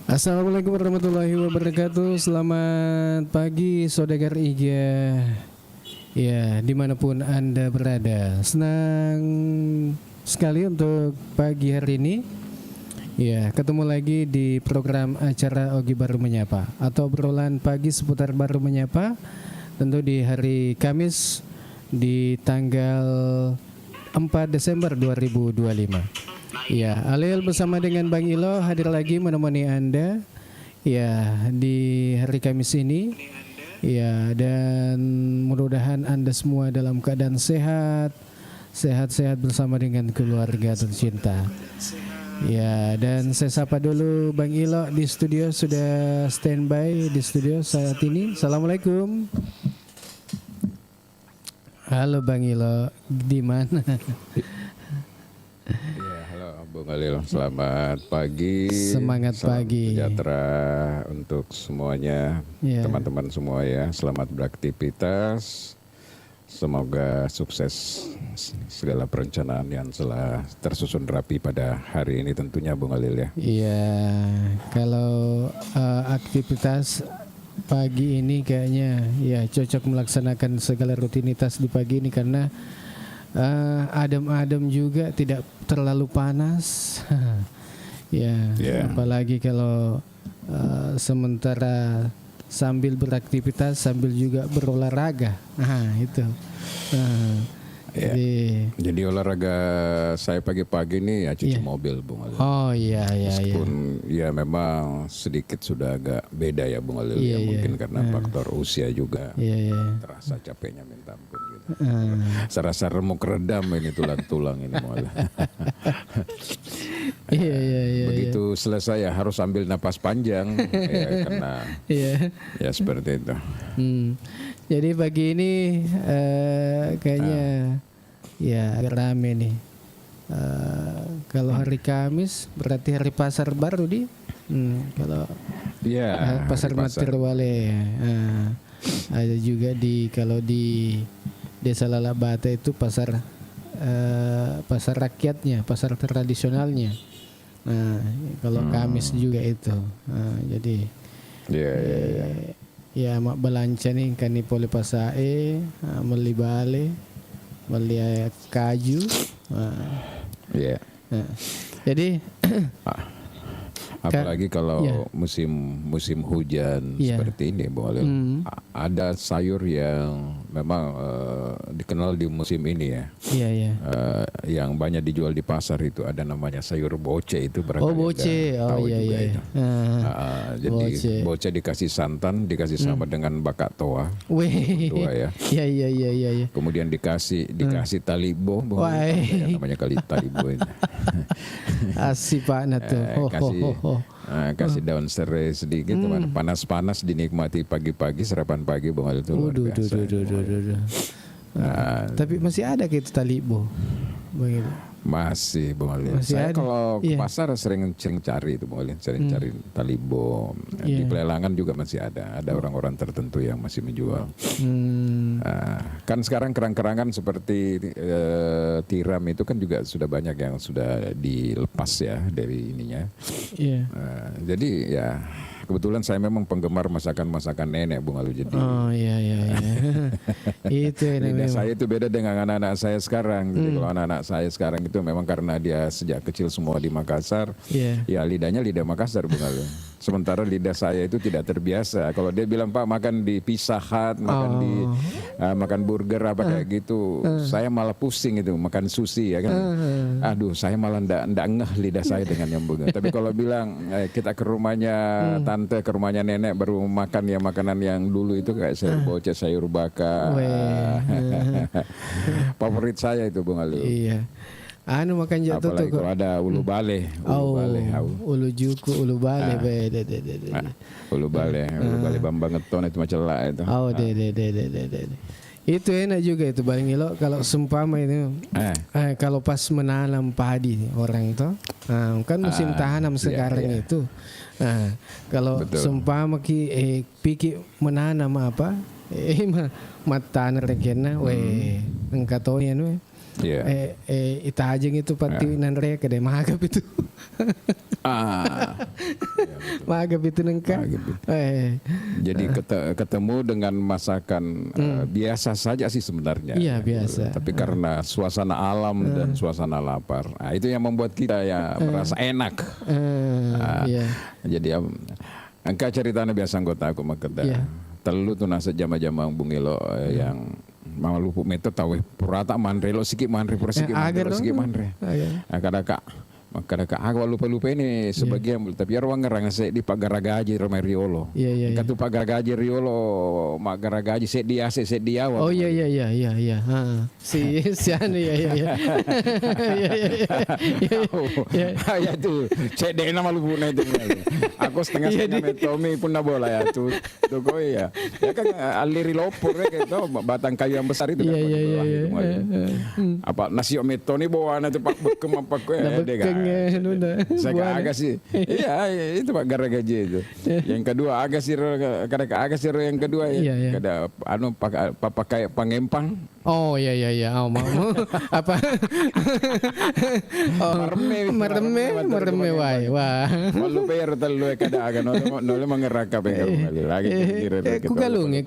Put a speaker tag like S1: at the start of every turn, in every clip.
S1: Assalamualaikum warahmatullahi wabarakatuh. Selamat pagi saudagar Iga. Ya, dimanapun Anda berada. Senang sekali untuk pagi hari ini. Ya, ketemu lagi di program acara Ogi Baru Menyapa atau obrolan pagi seputar Baru Menyapa. Tentu di hari Kamis di tanggal 4 Desember 2025. Ya, Alil bersama dengan Bang Ilo hadir lagi menemani Anda ya di hari Kamis ini. Ya, dan mudah-mudahan Anda semua dalam keadaan sehat, sehat-sehat bersama dengan keluarga tercinta. Ya, dan saya sapa dulu Bang Ilo di studio, sudah standby di studio saat ini. Assalamualaikum. Halo Bang Ilo, di mana?
S2: Ya, halo Bung Alil, selamat pagi.
S1: Semangat pagi.
S2: Sejahtera untuk semuanya, teman-teman semua ya. Selamat beraktivitas. Semoga sukses segala perencanaan yang telah tersusun rapi pada hari ini tentunya Bung Alil ya.
S1: Iya, kalau aktivitas pagi ini kayaknya ya cocok melaksanakan segala rutinitas di pagi ini karena adem-adem juga, tidak terlalu panas. Apalagi kalau sementara sambil beraktivitas sambil juga berolahraga. Itu.
S2: Jadi olahraga saya pagi-pagi nih ya cuci mobil Bung Alil.
S1: Oh iya.
S2: Meskipun ya memang sedikit sudah agak beda ya Bung Alil ya, mungkin karena faktor usia juga. Terasa capeknya minta ampun gitu. Saya rasa remuk redam ini tulang-tulang ini Bung Alil. Begitu selesai ya harus ambil napas panjang ya, karena ya seperti itu.
S1: Jadi pagi ini kayaknya ya agak rame nih. Kalau hari Kamis berarti hari pasar baru di. Kalau pasar Matirwale ada juga kalau di Desa Lalabata itu pasar rakyatnya, pasar tradisionalnya. Nah, kalau Kamis juga itu. Jadi ya mak belanca nih kan ni pole pasae, meli bale, meli kaju. Jadi
S2: apalagi kalau musim hujan seperti ini Bung Alil, ada sayur yang memang dikenal di musim ini ya. Yang banyak dijual di pasar itu ada namanya sayur boce itu barangkali.
S1: Boce.
S2: Itu. Jadi boce dikasih santan, dikasih sama dengan bakak toa. Tua ya.
S1: Iya.
S2: Kemudian dikasih talibo, namanya kali talibo itu.
S1: Asik Pak Nato.
S2: Kasih daun serai sedikit, panas-panas dinikmati pagi-pagi, sarapan pagi Bung Alil itu luar biasa.
S1: Tapi masih ada gitu talibo. Begitu.
S2: Masih Bung Alil. Saya kalau ke pasar sering cari itu Bung Alil, sering cari talibo. Di pelelangan juga masih ada orang-orang tertentu yang masih menjual. Kan sekarang kerang-kerangan seperti tiram itu kan juga sudah banyak yang sudah dilepas ya dari ininya. Jadi ya kebetulan saya memang penggemar masakan-masakan nenek Bung Alil. Jadi
S1: itu
S2: lidah saya itu beda dengan anak-anak saya sekarang. Jadi kalau anak-anak saya sekarang itu memang karena dia sejak kecil semua di Makassar, ya lidahnya lidah Makassar Bung Alil. Sementara lidah saya itu tidak terbiasa. Kalau dia bilang Pak makan di Pizza Hut, makan burger apa kayak gitu, saya malah pusing itu makan sushi ya kan. Aduh, saya malah ndak ngeh lidah saya dengan yang bunga. Tapi kalau bilang kita ke rumahnya tante, ke rumahnya nenek baru makan ya makanan yang dulu itu kayak sayur boce, sayur baka. Favorit saya itu Bung Alil.
S1: Iya. Makan jatuh tuh.
S2: Apalagi kalau ada ulu bale,
S1: ulu juku, ulu bale,
S2: ulu bale Bambang Ngeton itu macam lah itu.
S1: Itu enak juga itu Bang Ilo kalau seumpama itu kalau pas menanam padi orang tuh kan musim tanam sekarang itu. Kalau seumpama pikir menanam apa mata regena engkatonya
S2: Iya.
S1: Ita ajeng itu pati nanre kedai magap itu. Magap itu nengka.
S2: Jadi ketemu dengan masakan biasa saja sih sebenarnya.
S1: Iya biasa.
S2: Tapi karena suasana alam dan suasana lapar, nah, itu yang membuat kita ya merasa enak.
S1: Iya.
S2: Jadi angka ceritanya biasa anggota aku makanya.
S1: Iya.
S2: Telu tuh nasa jama-jama bungilo yang mau lupu metode tahu purata manre lo sikit manre pura sikit manre lo sikit manre. Kadang aku lupa ini sebagian tapi ruang ngerang saya di pagaragaji Romai Riolo. Katu pagaragaji Riolo magaragaji set dia.
S1: Oh iya. Si anu ya.
S2: Ya tuh set dia nama lupa itu. Aku setengah metomi pun na bola ya tuh kok ya. Ya kan aliri lopor ya gitu batang kayu yang besar itu kan. Apa nasi metoni bawa nanti pak bekem apa kue saya agak sih, iya itu Pak garagaji itu. Yang kedua agak sih yang kedua ya. Kada pakai pangempang.
S1: Oh iya. Oh mau apa? Mereme wae. Wah.
S2: Malu bayar telu kada agak nole mengerakap lagi.
S1: Ku galunge.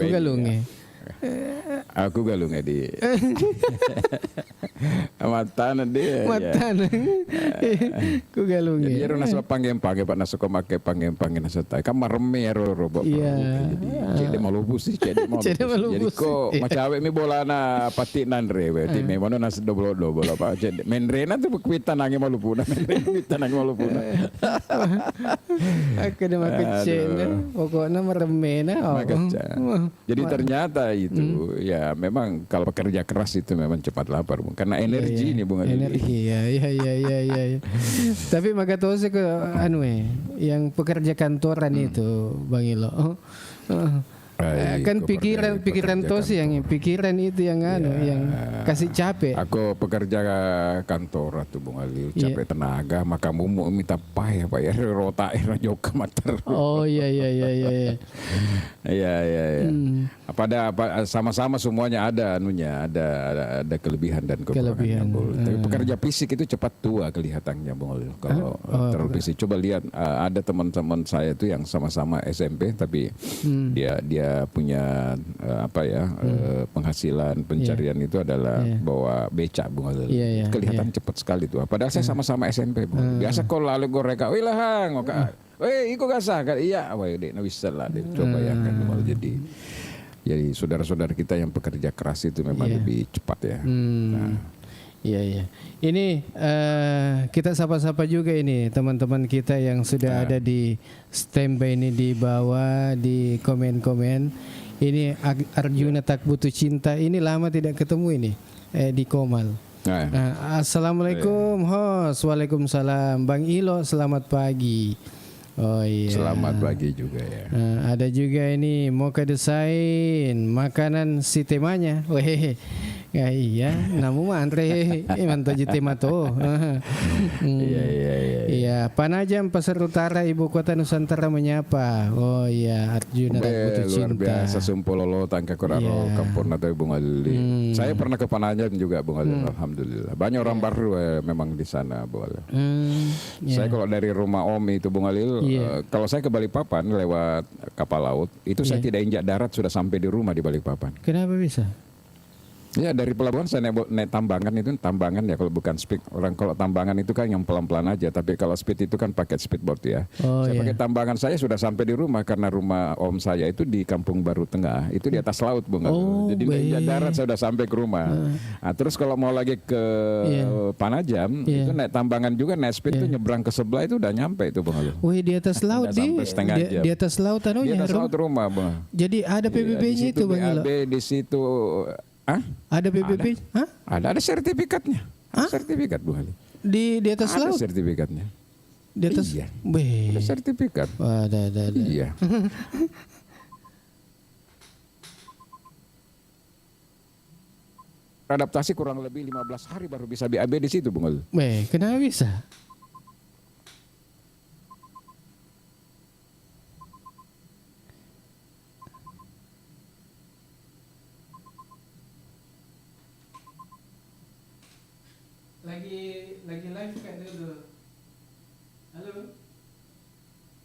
S2: Aku galungnya di matana dia.
S1: Ku galungnya.
S2: Jadi ero nasa panggempang Pak nasa ko make panggempang nasa tay. Kamar remero robot. Jadi malupu sih jadi malupu. Jadi ko macawe mi bola na pati nanre we. Di me mono nasa double apa. Jadi menrena tuh kuitan nangi malupu na. Aku udah makecen. Pokoknya meremena. Jadi ternyata itu ya memang kalau pekerja keras itu memang cepat lapar Bung. Karena energi ini Bung.
S1: Energi ya. Tapi maka tuh ke yang pekerja kantoran itu Bang Ilo. Kan pikiran tos yang pikiran itu yang yang kasih capek.
S2: Aku pekerja kantor tuh Bung Ali capek tenaga maka mau minta payah Pak ya rota era joka mater.
S1: Oh iya.
S2: Iya. Pada sama-sama semuanya ada ada kelebihan dan kekurangan. Tapi pekerja fisik itu cepat tua kelihatannya Bung Ali. Kalau terlalu fisik coba lihat ada teman-teman saya itu yang sama-sama SMP tapi dia punya penghasilan pencarian itu adalah bawa becak Bung Ali. Kelihatan cepat sekali tuh. Padahal saya sama-sama SMP Bung. Biasa kalau lalu goreka, "Wih lah hang, iko gasah kan?" Iya, wah dek, bisa lah dek. Coba ya kan Bung Ali. Jadi saudara-saudara kita yang pekerja keras itu memang lebih cepat ya.
S1: Iya. Ini kita sapa-sapa juga ini teman-teman kita yang sudah ada di standby ini di bawah di komen-komen. Ini Arjuna Tak Butuh Cinta ini lama tidak ketemu ini di Komal. Assalamualaikum host. Waalaikumsalam Bang Ilo selamat pagi. Oh iya.
S2: Selamat pagi juga ya.
S1: Ada juga ini Moka Desain makanan si temanya. Weh. Ya iya, namu mah Andre mantap ji tema tuh. Iya. Panajam Pasar Utara Ibu Kota Nusantara menyapa. Oh iya, Arjuna Tak Butuh Cinta.
S2: Luar biasa Sumpololo Tangka Koraro Kampung atau Bung Ali. Saya pernah ke Panajam juga Bung Ali. Alhamdulillah. Banyak orang baru memang di sana Bung Ali. Saya kalau dari rumah Om itu Bung Ali, kalau saya ke Balikpapan lewat kapal laut, itu saya tidak injak darat sudah sampai di rumah di Balikpapan.
S1: Kenapa bisa?
S2: Ya dari pelabuhan saya naik tambangan itu ya kalau bukan speed orang kalau tambangan itu kan yang pelan-pelan aja tapi kalau speed itu kan pakai speedboat ya. Saya pakai tambangan saya sudah sampai di rumah karena rumah om saya itu di Kampung Baru Tengah itu di atas laut Bung. Jadi di darat saya sudah sampai ke rumah. Nah, terus kalau mau lagi ke Panajam itu naik tambangan juga naik speed itu nyebrang ke sebelah itu udah nyampe itu Bung.
S1: Wih di atas laut di atas laut
S2: di atas laut rumah Bung.
S1: Jadi ada PBB-nya itu Bang.
S2: Di situ
S1: ada PBB?
S2: Ada sertifikatnya. Sertifikat Bu Ali.
S1: Di atas laut.
S2: Ada sertifikatnya.
S1: Di atas.
S2: Iya. Ada sertifikat.
S1: Ada.
S2: Iya. Adaptasi kurang lebih 15 hari baru bisa BAB di situ Bung Ali.
S1: Kenapa bisa? lagi live kan dulu. Halo.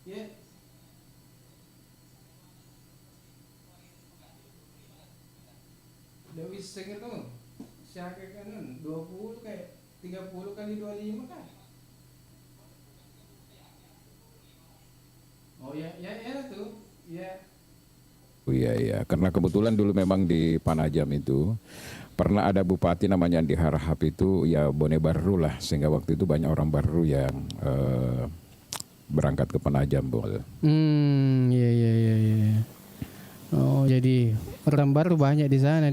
S1: Ya. Udah bisa gitu. Siapa kan 20 kayak 30 kali 25 kan. Oh ya tuh. Ya.
S2: Oh iya, karena kebetulan dulu memang di Panajam itu pernah ada bupati namanya Andi Harahap itu ya Bone Baru lah, sehingga waktu itu banyak orang baru yang berangkat ke Panajam, Bung.
S1: Iya. Oh, jadi orang baru banyak di sana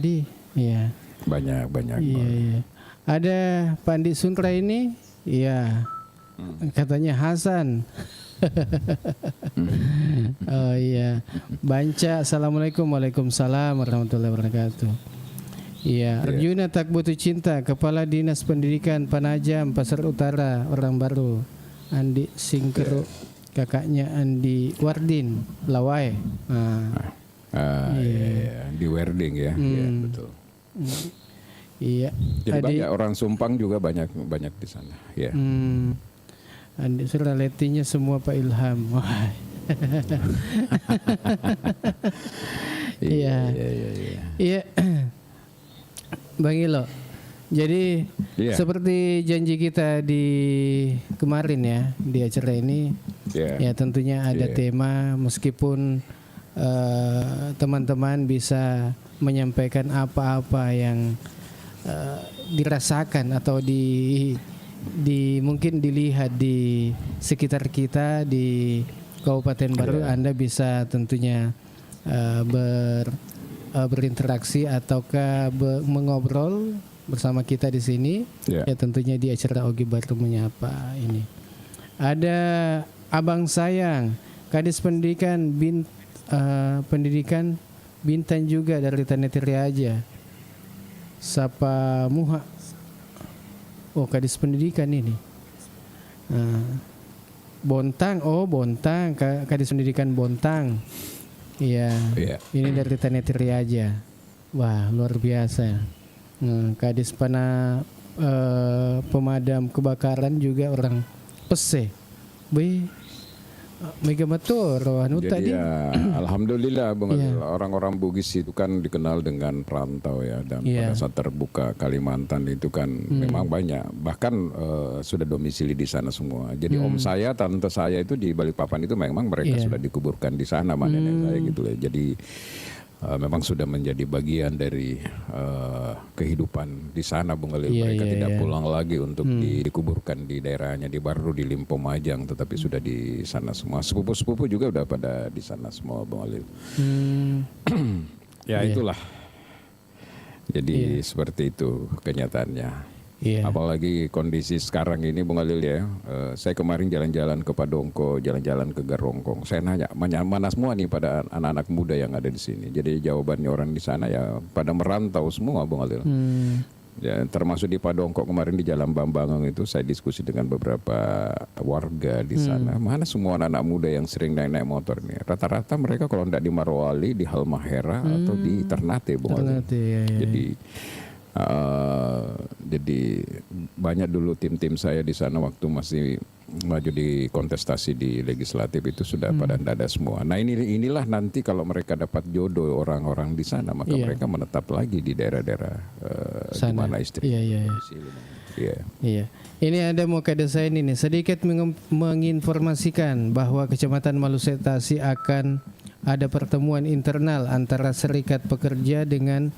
S1: Iya.
S2: Banyak.
S1: Iya. Ada Pak Andi Suntra ini, iya. Katanya Hasan. Oh iya. Banca, assalamualaikum, waalaikumsalam warahmatullahi wabarakatuh. Iya, Arjuna tak butuh cinta, Kepala Dinas Pendidikan Panajam Pasar Utara, orang baru. Andi Singkero, kakaknya Andi Wardin, Lawai.
S2: Iya, di Werding ya, iya betul.
S1: Iya.
S2: Jadi banyak orang Sumpang juga banyak di sana, ya.
S1: Andi suraletinya semua Pak Ilham. Wah. Iya. Bang Ilo. Jadi seperti janji kita di kemarin ya, di acara ini ya tentunya ada tema, meskipun teman-teman bisa menyampaikan apa-apa yang dirasakan atau mungkin dilihat di sekitar kita di Kabupaten Baru, Anda bisa tentunya berinteraksi ataukah mengobrol bersama kita di sini. Ya tentunya di acara Ogi Baru Menyapa ini. Ada Abang Sayang, Kadis Pendidikan Pendidikan Bintan juga dari Tanetiri aja. Sapa Muha. Oh, Kadis Pendidikan ini. Bontang, Kadis Pendidikan Bontang. Iya. Ini dari Tanetiri aja. Wah, luar biasa. Kadis pemadam kebakaran juga orang Pese. Mega Matur
S2: Jadi ya, alhamdulillah Bung orang-orang Bugis itu kan dikenal dengan perantau ya, dan pada saat terbuka Kalimantan itu kan memang banyak, bahkan sudah domisili di sana semua. Jadi om saya, tante saya itu di Balikpapan itu memang mereka sudah dikuburkan di sana, nenek saya gitu ya. Jadi memang sudah menjadi bagian dari kehidupan di sana, Bung Khalil. Mereka tidak pulang lagi untuk dikuburkan di daerahnya di Baru, di Limpomajang, tetapi sudah di sana semua. Sepupu-sepupu juga udah pada di sana semua, Bung Khalil. Itulah. Jadi seperti itu kenyataannya. Apalagi kondisi sekarang ini, Bung Khalil ya. Saya kemarin jalan-jalan ke Padongko, jalan-jalan ke Garongkong. Saya nanya, mana semua nih pada anak-anak muda yang ada di sini. Jadi jawabannya orang di sana ya pada merantau semua, Bung Khalil. Ya, termasuk di Padongko kemarin di Jalan Bambangang itu saya diskusi dengan beberapa warga di sana. Mana semua anak-anak muda yang sering naik motor nih. Rata-rata mereka kalau tidak di Marwali, di Halmahera atau di Ternate, Bung Khalil. Jadi banyak dulu tim-tim saya di sana waktu masih maju di kontestasi di legislatif itu sudah pada dada semua. Nah inilah nanti kalau mereka dapat jodoh orang-orang di sana, maka mereka menetap lagi di daerah-daerah di mana istri. Iya.
S1: Ini ada muka desa ini nih, sedikit menginformasikan bahwa Kecamatan Malusetasi akan ada pertemuan internal antara Serikat Pekerja dengan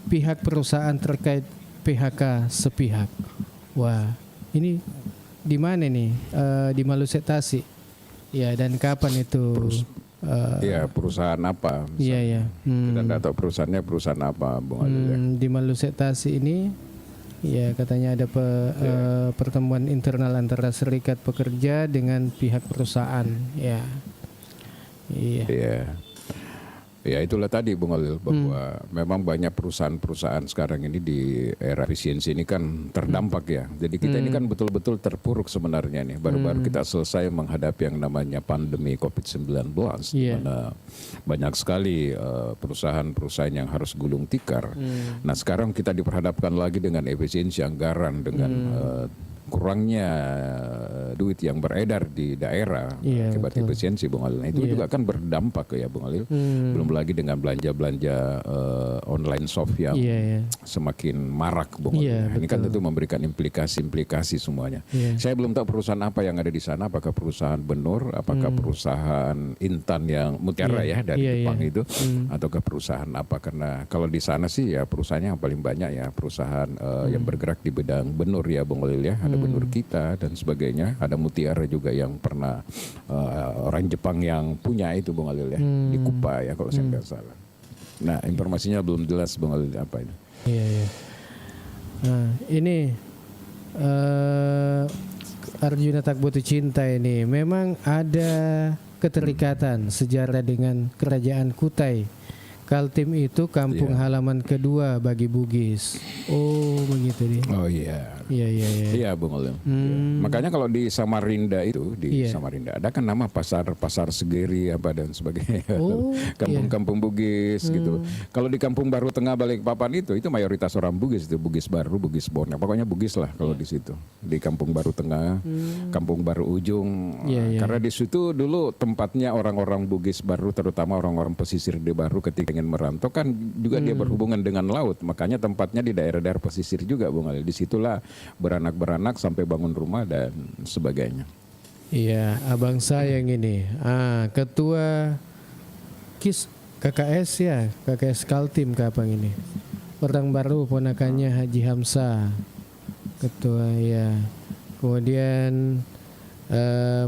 S1: pihak perusahaan terkait PHK sepihak. Wah, ini di mana nih? Di Malusetasi. Ya, dan kapan itu?
S2: Perusahaan apa?
S1: Iya.
S2: Kita tidak tahu perusahaannya perusahaan apa, Bung Adil.
S1: Di Malusetasi ini, ya katanya ada pertemuan internal antara Serikat Pekerja dengan pihak perusahaan. Iya.
S2: Ya itulah tadi Bung Alil, bahwa memang banyak perusahaan-perusahaan sekarang ini di era efisiensi ini kan terdampak ya. Jadi kita ini kan betul-betul terpuruk sebenarnya nih. Baru-baru kita selesai menghadapi yang namanya pandemi COVID-19, di mana banyak sekali perusahaan-perusahaan yang harus gulung tikar. Nah sekarang kita diperhadapkan lagi dengan efisiensi anggaran, dengan kurangnya duit yang beredar di daerah akibat efisiensi Bung Alil. Nah, itu juga kan berdampak ya Bung Alil. Belum lagi dengan belanja-belanja online shop yang semakin marak Bung Alil. Ini kan tentu memberikan implikasi-implikasi semuanya. Saya belum tahu perusahaan apa yang ada di sana, apakah perusahaan Benur, apakah perusahaan Intan yang Mutiara ya dari Jepang itu, ataukah perusahaan apa, karena kalau di sana sih ya perusahaannya yang paling banyak ya perusahaan yang bergerak di bidang Benur ya Bung Alil ya. Ada Benur kita dan sebagainya. Ada Mutiara juga yang pernah orang Jepang yang punya itu Bung Alil ya, di Kupa ya kalau saya nggak salah. Nah informasinya belum jelas Bung Alil apa ini.
S1: Iya. Nah ini Arjuna Tak Butuh Cinta ini memang ada keterikatan sejarah dengan Kerajaan Kutai. Kaltim itu kampung halaman kedua bagi Bugis. Oh begitu dia.
S2: Oh iya.
S1: Iya.
S2: Iya Bung Alil. Makanya kalau di Samarinda itu Samarinda ada kan nama pasar Segeri apa dan sebagainya. Kampung-kampung Bugis gitu. Kalau di Kampung Baru Tengah Balikpapan itu mayoritas orang Bugis itu, Bugis Baru, Bugis Borneo. Pokoknya Bugis lah kalau di situ. Di Kampung Baru Tengah, Kampung Baru Ujung. Karena di situ dulu tempatnya orang-orang Bugis Baru, terutama orang-orang pesisir di Baru ketika ingin merantau kan juga dia berhubungan dengan laut, makanya tempatnya di daerah-daerah pesisir juga Bung Alil. Disitulah beranak-beranak sampai bangun rumah dan sebagainya.
S1: Iya, abang saya yang ini, ketua KKS ya, KKS Kaltim kapan ini, orang baru ponakannya Haji Hamzah, ketua ya. Kemudian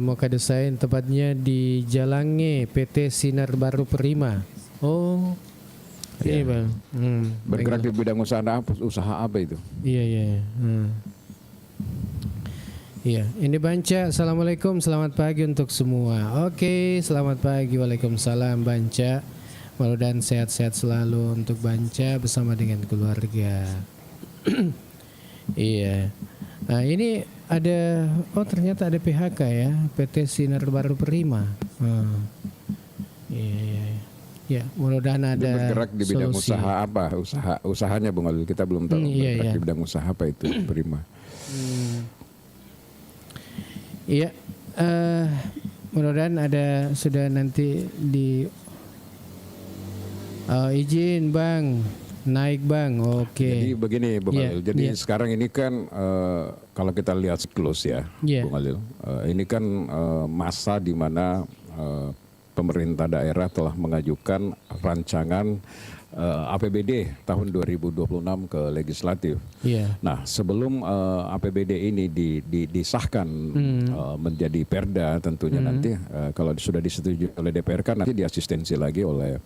S1: mau kadesain tepatnya di Jalange PT Sinar Baru Prima. Oh, iya bang.
S2: Bergerak di bidang usaha apa itu?
S1: Iya. Iya, ini Banca. Assalamualaikum, selamat pagi untuk semua. Oke, selamat pagi, waalaikumsalam Banca. Mudah-mudahan sehat-sehat selalu untuk Banca bersama dengan keluarga. Iya. Nah ini ada, ternyata ada PHK ya, PT Sinar Baru Prima. Iya. Ya, mudah-mudahan ada
S2: bergerak di bidang
S1: solusi.
S2: Usaha apa? Usahanya Bung Alil, kita belum tahu bergerak di bidang usaha apa itu Prima.
S1: Iya, mudah-mudahan ada sudah nanti di izin Bang, naik Bang, oke.
S2: Jadi begini Bung Alil, jadi sekarang ini kan kalau kita lihat siklus ya Bung Alil, ini kan masa di mana pemerintah daerah telah mengajukan rancangan APBD tahun 2026 ke legislatif. Nah, sebelum APBD ini disahkan menjadi perda tentunya nanti kalau sudah disetujui oleh DPR kan nanti diasistensi lagi oleh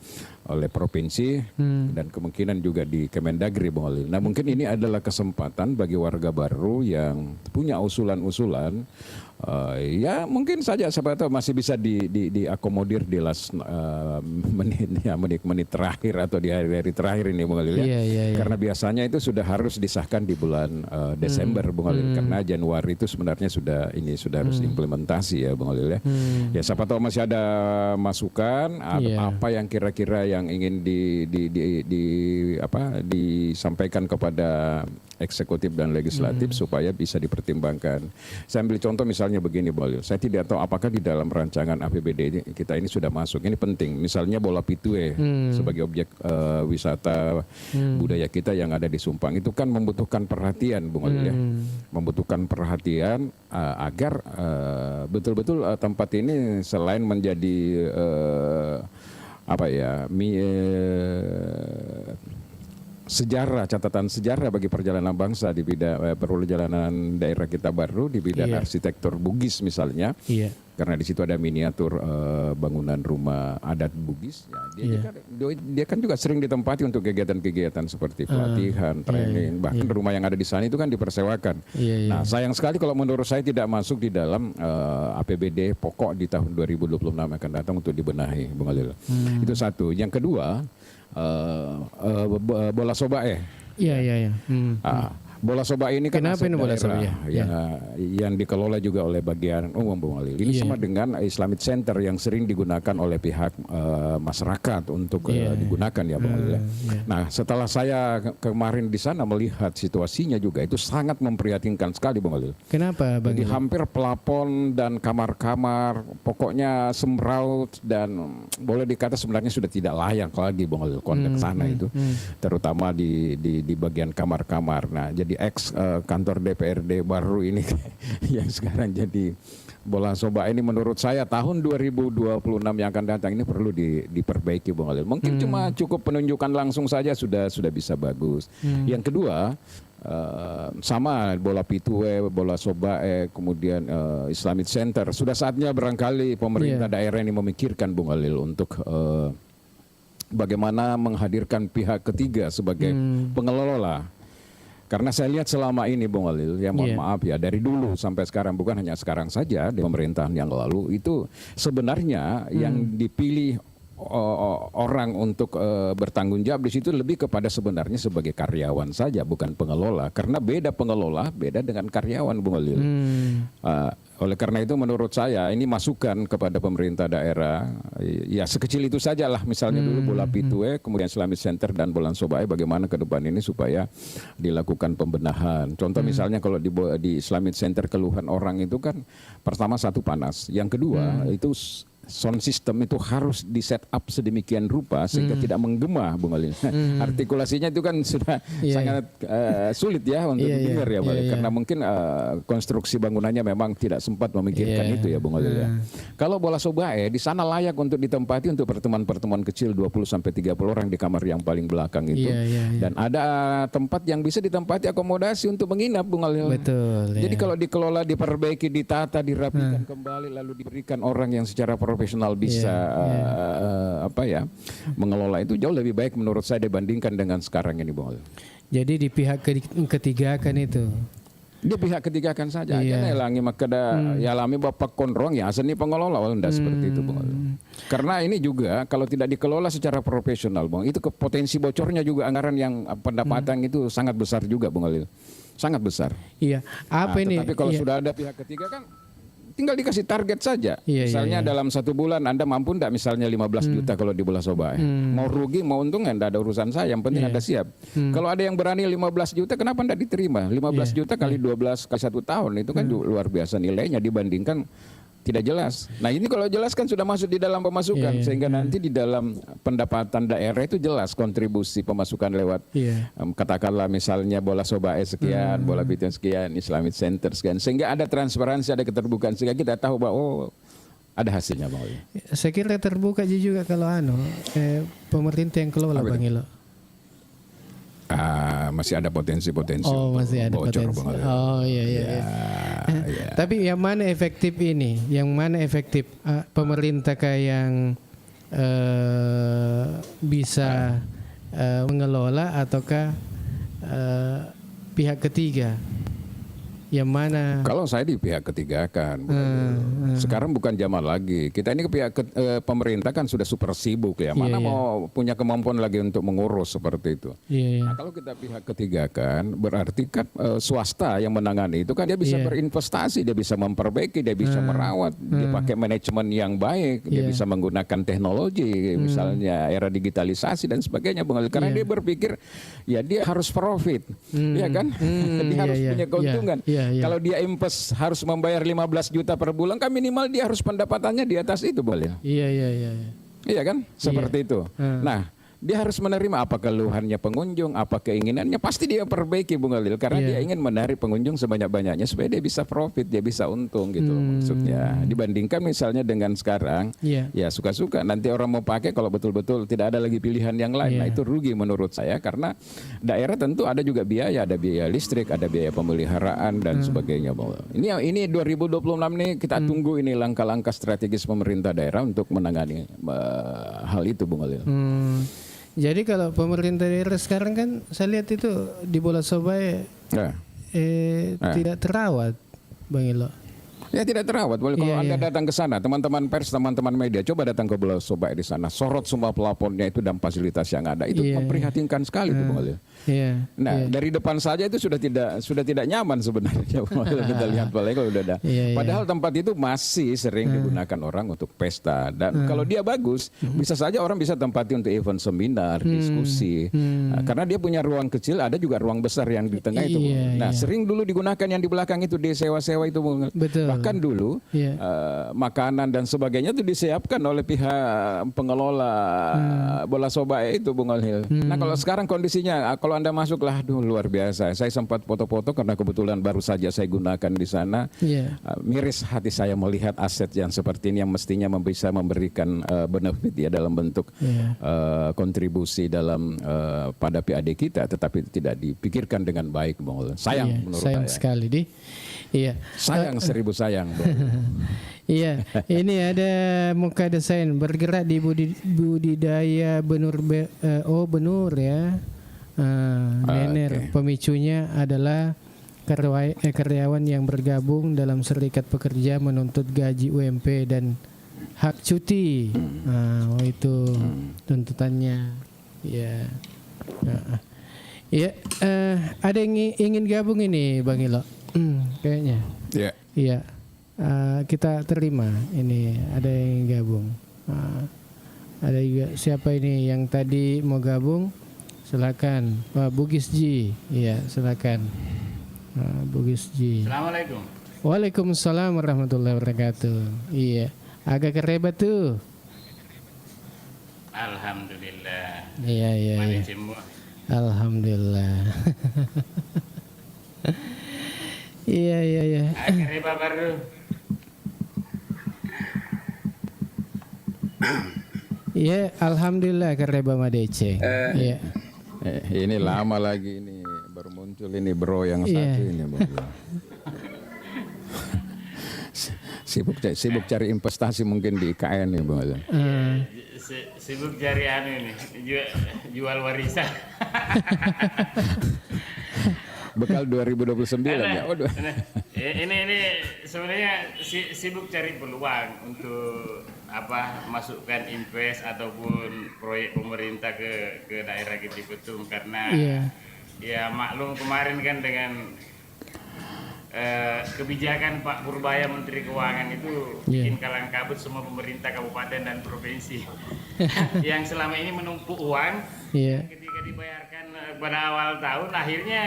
S2: provinsi dan kemungkinan juga di Kemendagri Bung Alil. Nah, mungkin ini adalah kesempatan bagi warga baru yang punya usulan-usulan. Ya mungkin saja siapa tahu masih bisa diakomodir di last menit terakhir atau di hari-hari terakhir ini Bung Alil ya. Karena biasanya itu sudah harus disahkan di bulan Desember Bung Alil, karena Januari itu sebenarnya sudah harus implementasi ya Bung Alil ya. Ya siapa tahu masih ada masukan apa yang kira-kira yang ingin disampaikan kepada eksekutif dan legislatif supaya bisa dipertimbangkan. Saya ambil contoh misalnya begini Bung Alil. Saya tidak tahu apakah di dalam rancangan APBD kita ini sudah masuk. Ini penting. Misalnya Bola Pitue sebagai objek wisata budaya kita yang ada di Sumpang itu kan membutuhkan perhatian Bung Alil ya. Membutuhkan perhatian agar betul-betul tempat ini selain menjadi catatan sejarah bagi perjalanan bangsa di bidang perjalanan daerah kita baru di bidang arsitektur Bugis misalnya. karena di situ ada miniatur bangunan rumah adat Bugis. Ya, dia kan juga sering ditempati untuk kegiatan-kegiatan seperti pelatihan, training, bahkan rumah yang ada di sana itu kan dipersewakan. Nah, sayang sekali kalau menurut saya tidak masuk di dalam APBD pokok di tahun 2026 akan datang untuk dibenahi, Bung Alil. Itu satu. Yang kedua, bola sobae.
S1: Iya.
S2: Bola sobae ini kan
S1: kenapa ini bola sobae?
S2: Yang dikelola juga oleh bagian umum, Bung Alil. Ini sama dengan Islamic Center yang sering digunakan oleh pihak masyarakat untuk digunakan ya, Bung Alil. Nah, setelah saya kemarin di sana melihat situasinya juga itu sangat memprihatinkan sekali, Bung Alil.
S1: Kenapa, Bang?
S2: Jadi hampir pelapon dan kamar-kamar pokoknya semraut dan boleh dikata sebenarnya sudah tidak layak lagi, Bung Alil, konteks sana itu. Terutama di bagian kamar-kamar. Nah, jadi ex kantor DPRD baru ini yang sekarang jadi bola soba ini menurut saya tahun 2026 yang akan datang ini perlu diperbaiki, Bung Alil. Mungkin cuma cukup penunjukan langsung saja sudah bisa bagus. Yang kedua, sama bola P2E, bola sobae, kemudian Islamic Center. Sudah saatnya barangkali pemerintah daerah ini memikirkan, Bung Alil, untuk bagaimana menghadirkan pihak ketiga sebagai pengelola. Karena saya lihat selama ini, Bung Alil, ya mohon maaf ya, dari dulu sampai sekarang, bukan hanya sekarang saja, di pemerintahan yang lalu itu sebenarnya yang dipilih orang untuk bertanggung jawab di situ lebih kepada sebenarnya sebagai karyawan saja, bukan pengelola. Karena beda pengelola, beda dengan karyawan, Bung Alil. Oleh karena itu menurut saya ini masukan kepada pemerintah daerah, ya sekecil itu sajalah, misalnya dulu bola P2E, kemudian Islamic Center dan bola sobae, bagaimana ke depan ini supaya dilakukan pembenahan. Contoh misalnya kalau di Islamic Center keluhan orang itu kan pertama satu panas, yang kedua itu sound system itu harus di set up sedemikian rupa sehingga tidak menggema, Bung Alil. Artikulasinya itu kan sudah sangat sulit ya untuk didengar ya, karena mungkin konstruksi bangunannya memang tidak sempat memikirkan itu ya, Bung Alil ya. Kalau bola sobae di sana layak untuk ditempati untuk pertemuan-pertemuan kecil 20 sampai 30 orang di kamar yang paling belakang itu. Dan ada tempat yang bisa ditempati akomodasi untuk menginap, Bung Alil.
S1: Betul.
S2: Jadi kalau dikelola, diperbaiki, ditata, dirapikan kembali, lalu diberikan orang yang secara profesional bisa mengelola itu jauh lebih baik menurut saya dibandingkan dengan sekarang ini, Bung Alil.
S1: Jadi di pihak ketiga kan itu.
S2: Dia pihak ketiga kan saja. Jangan elangi makada ya lami bapak konrong ya asal ini pengelola enggak seperti itu, Bung Alil. Karena ini juga kalau tidak dikelola secara profesional, Bung, itu potensi bocornya juga anggaran yang pendapatan itu sangat besar juga, Bung Alil. Sangat besar.
S1: Iya. Apa ini?
S2: Tapi kalau sudah ada pihak ketiga kan tinggal dikasih target saja. Misalnya dalam 1 bulan Anda mampu enggak misalnya 15 juta kalau di bola sobae. Mau rugi mau untung enggak ada urusan saya, yang penting Anda siap. Kalau ada yang berani 15 juta kenapa enggak diterima? 15 juta kali 12 kali 1 tahun itu kan luar biasa nilainya dibandingkan tidak jelas. Nah ini kalau jelas kan sudah masuk di dalam pemasukan sehingga nanti di dalam pendapatan daerah itu jelas kontribusi pemasukan lewat katakanlah misalnya bola sobae sekian, bola P2E sekian, Islamic Center sekian, sehingga ada transparansi, ada keterbukaan sehingga kita tahu bahwa ada hasilnya, Bang.
S1: Saya kira terbuka juga kalau pemerintah yang kelola, Bang Ilo.
S2: Masih ada potensi-potensi.
S1: Oh, masih ada
S2: bocor,
S1: potensi. Oh iya. Tapi yang mana efektif ini? Yang mana efektif pemerintah yang bisa mengelola ataukah pihak ketiga? Yang mana?
S2: Kalau saya di pihak ketiga kan, sekarang bukan zaman lagi. Kita ini ke pihak pemerintah kan sudah super sibuk ya. Mana mau punya kemampuan lagi untuk mengurus seperti itu. Nah, kalau kita pihak ketiga kan, berarti kan swasta yang menangani itu kan dia bisa berinvestasi, dia bisa memperbaiki, dia bisa merawat, dia pakai manajemen yang baik, dia bisa menggunakan teknologi, misalnya era digitalisasi dan sebagainya, Bang. Karena dia berpikir ya dia harus profit, ya kan? Dia harus punya keuntungan. Kalau dia invest harus membayar 15 juta per bulan, kan minimal dia harus pendapatannya di atas itu, boleh.
S1: Iya.
S2: Iya kan? Seperti itu. Nah, dia harus menerima apa keluhannya pengunjung, apa keinginannya, pasti dia perbaiki Bung Alil, karena dia ingin menarik pengunjung sebanyak-banyaknya supaya dia bisa profit, dia bisa untung gitu loh maksudnya. Dibandingkan misalnya dengan sekarang, ya suka-suka nanti orang mau pakai kalau betul-betul tidak ada lagi pilihan yang lain. Nah itu rugi menurut saya, karena daerah tentu ada juga biaya, ada biaya listrik, ada biaya pemeliharaan dan sebagainya. Ini 2026 nih kita tunggu ini langkah-langkah strategis pemerintah daerah untuk menangani hal itu Bung Alil.
S1: Jadi kalau pemerintah daerah sekarang kan saya lihat itu di Bola Sobai tidak terawat, Bang Ilo.
S2: Ya tidak terawat. Kalau Anda datang ke sana, teman-teman pers, teman-teman media, coba datang ke Bola Sobai di sana, sorot semua pelapornya itu dan fasilitas yang ada. Itu memprihatinkan sekali tuh Bang Alil. Nah dari depan saja itu sudah tidak nyaman sebenarnya kita lihat kalau udah ada. Padahal tempat itu masih sering digunakan orang untuk pesta, dan kalau dia bagus bisa saja orang bisa tempati untuk event seminar, diskusi. Nah, karena dia punya ruang kecil, ada juga ruang besar yang di tengah itu. Nah sering dulu digunakan yang di belakang itu disewa-sewa itu.
S1: Betul.
S2: Bahkan dulu makanan dan sebagainya itu disiapkan oleh pihak pengelola Bola Sobai itu Bung Alil. Nah kalau sekarang kondisinya, kalau Anda masuk lah, aduh luar biasa. Saya sempat foto-foto karena kebetulan baru saja saya gunakan di sana. Miris hati saya melihat aset yang seperti ini yang mestinya bisa memberikan benefit ya dalam bentuk kontribusi dalam pada PAD kita, tetapi tidak dipikirkan dengan baik Bung Alil. Sayang menurut
S1: sayang
S2: saya.
S1: Sekali di.
S2: Sayang 1000 sayang.
S1: Iya, ini ada muka desain bergerak di budidaya benur ya. Nener. Pemicunya adalah karyawan yang bergabung dalam serikat pekerja menuntut gaji UMP dan hak cuti. Itu tuntutannya. Ada yang ingin gabung ini Bang Ilo. Kayaknya. Iya. Kita terima ini ada yang gabung. Ada juga siapa ini yang tadi mau gabung? Silakan. Bugis Ji. Iya, silakan. Bugis Ji.
S3: Assalamualaikum.
S1: Waalaikumsalam warahmatullahi wabarakatuh. Iya. Agak kerebat tuh.
S3: Alhamdulillah.
S1: Iya. Alhamdulillah. Iya.
S3: Akhirnya baru.
S1: Iya, alhamdulillah kareba madece. Iya.
S2: Ini lama lagi ini baru muncul ini bro yang satu ini Bang. Sibuk cari investasi mungkin di IKN nih Bang.
S3: Sibuk cari ini jual warisan.
S2: Bekal 2029 ya.
S3: Ini sebenarnya sibuk cari peluang untuk masukkan invest ataupun proyek pemerintah ke daerah Giti Petung, karena ya maklum kemarin kan dengan kebijakan Pak Purbaya Menteri Keuangan itu bikin kalang kabut semua pemerintah kabupaten dan provinsi yang selama ini menumpuk uang ketika dibayarkan pada awal tahun, akhirnya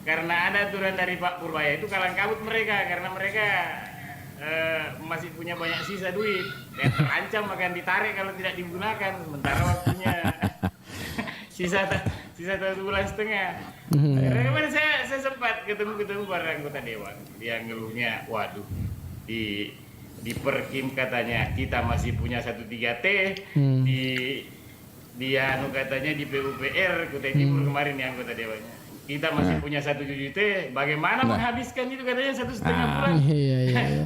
S3: karena ada aturan dari Pak Purbaya itu kalang kabut mereka, karena mereka masih punya banyak sisa duit yang terancam akan ditarik kalau tidak digunakan, sementara waktunya sisa 1,5 bulan. Karena kemarin saya sempat ketemu para anggota dewan yang ngeluhnya, waduh di Perkim katanya kita masih punya 13T, di katanya di PUPR Kutai Timur kemarin yang anggota dewannya kita masih punya 1 T, bagaimana menghabiskan itu katanya 1,5 bulan.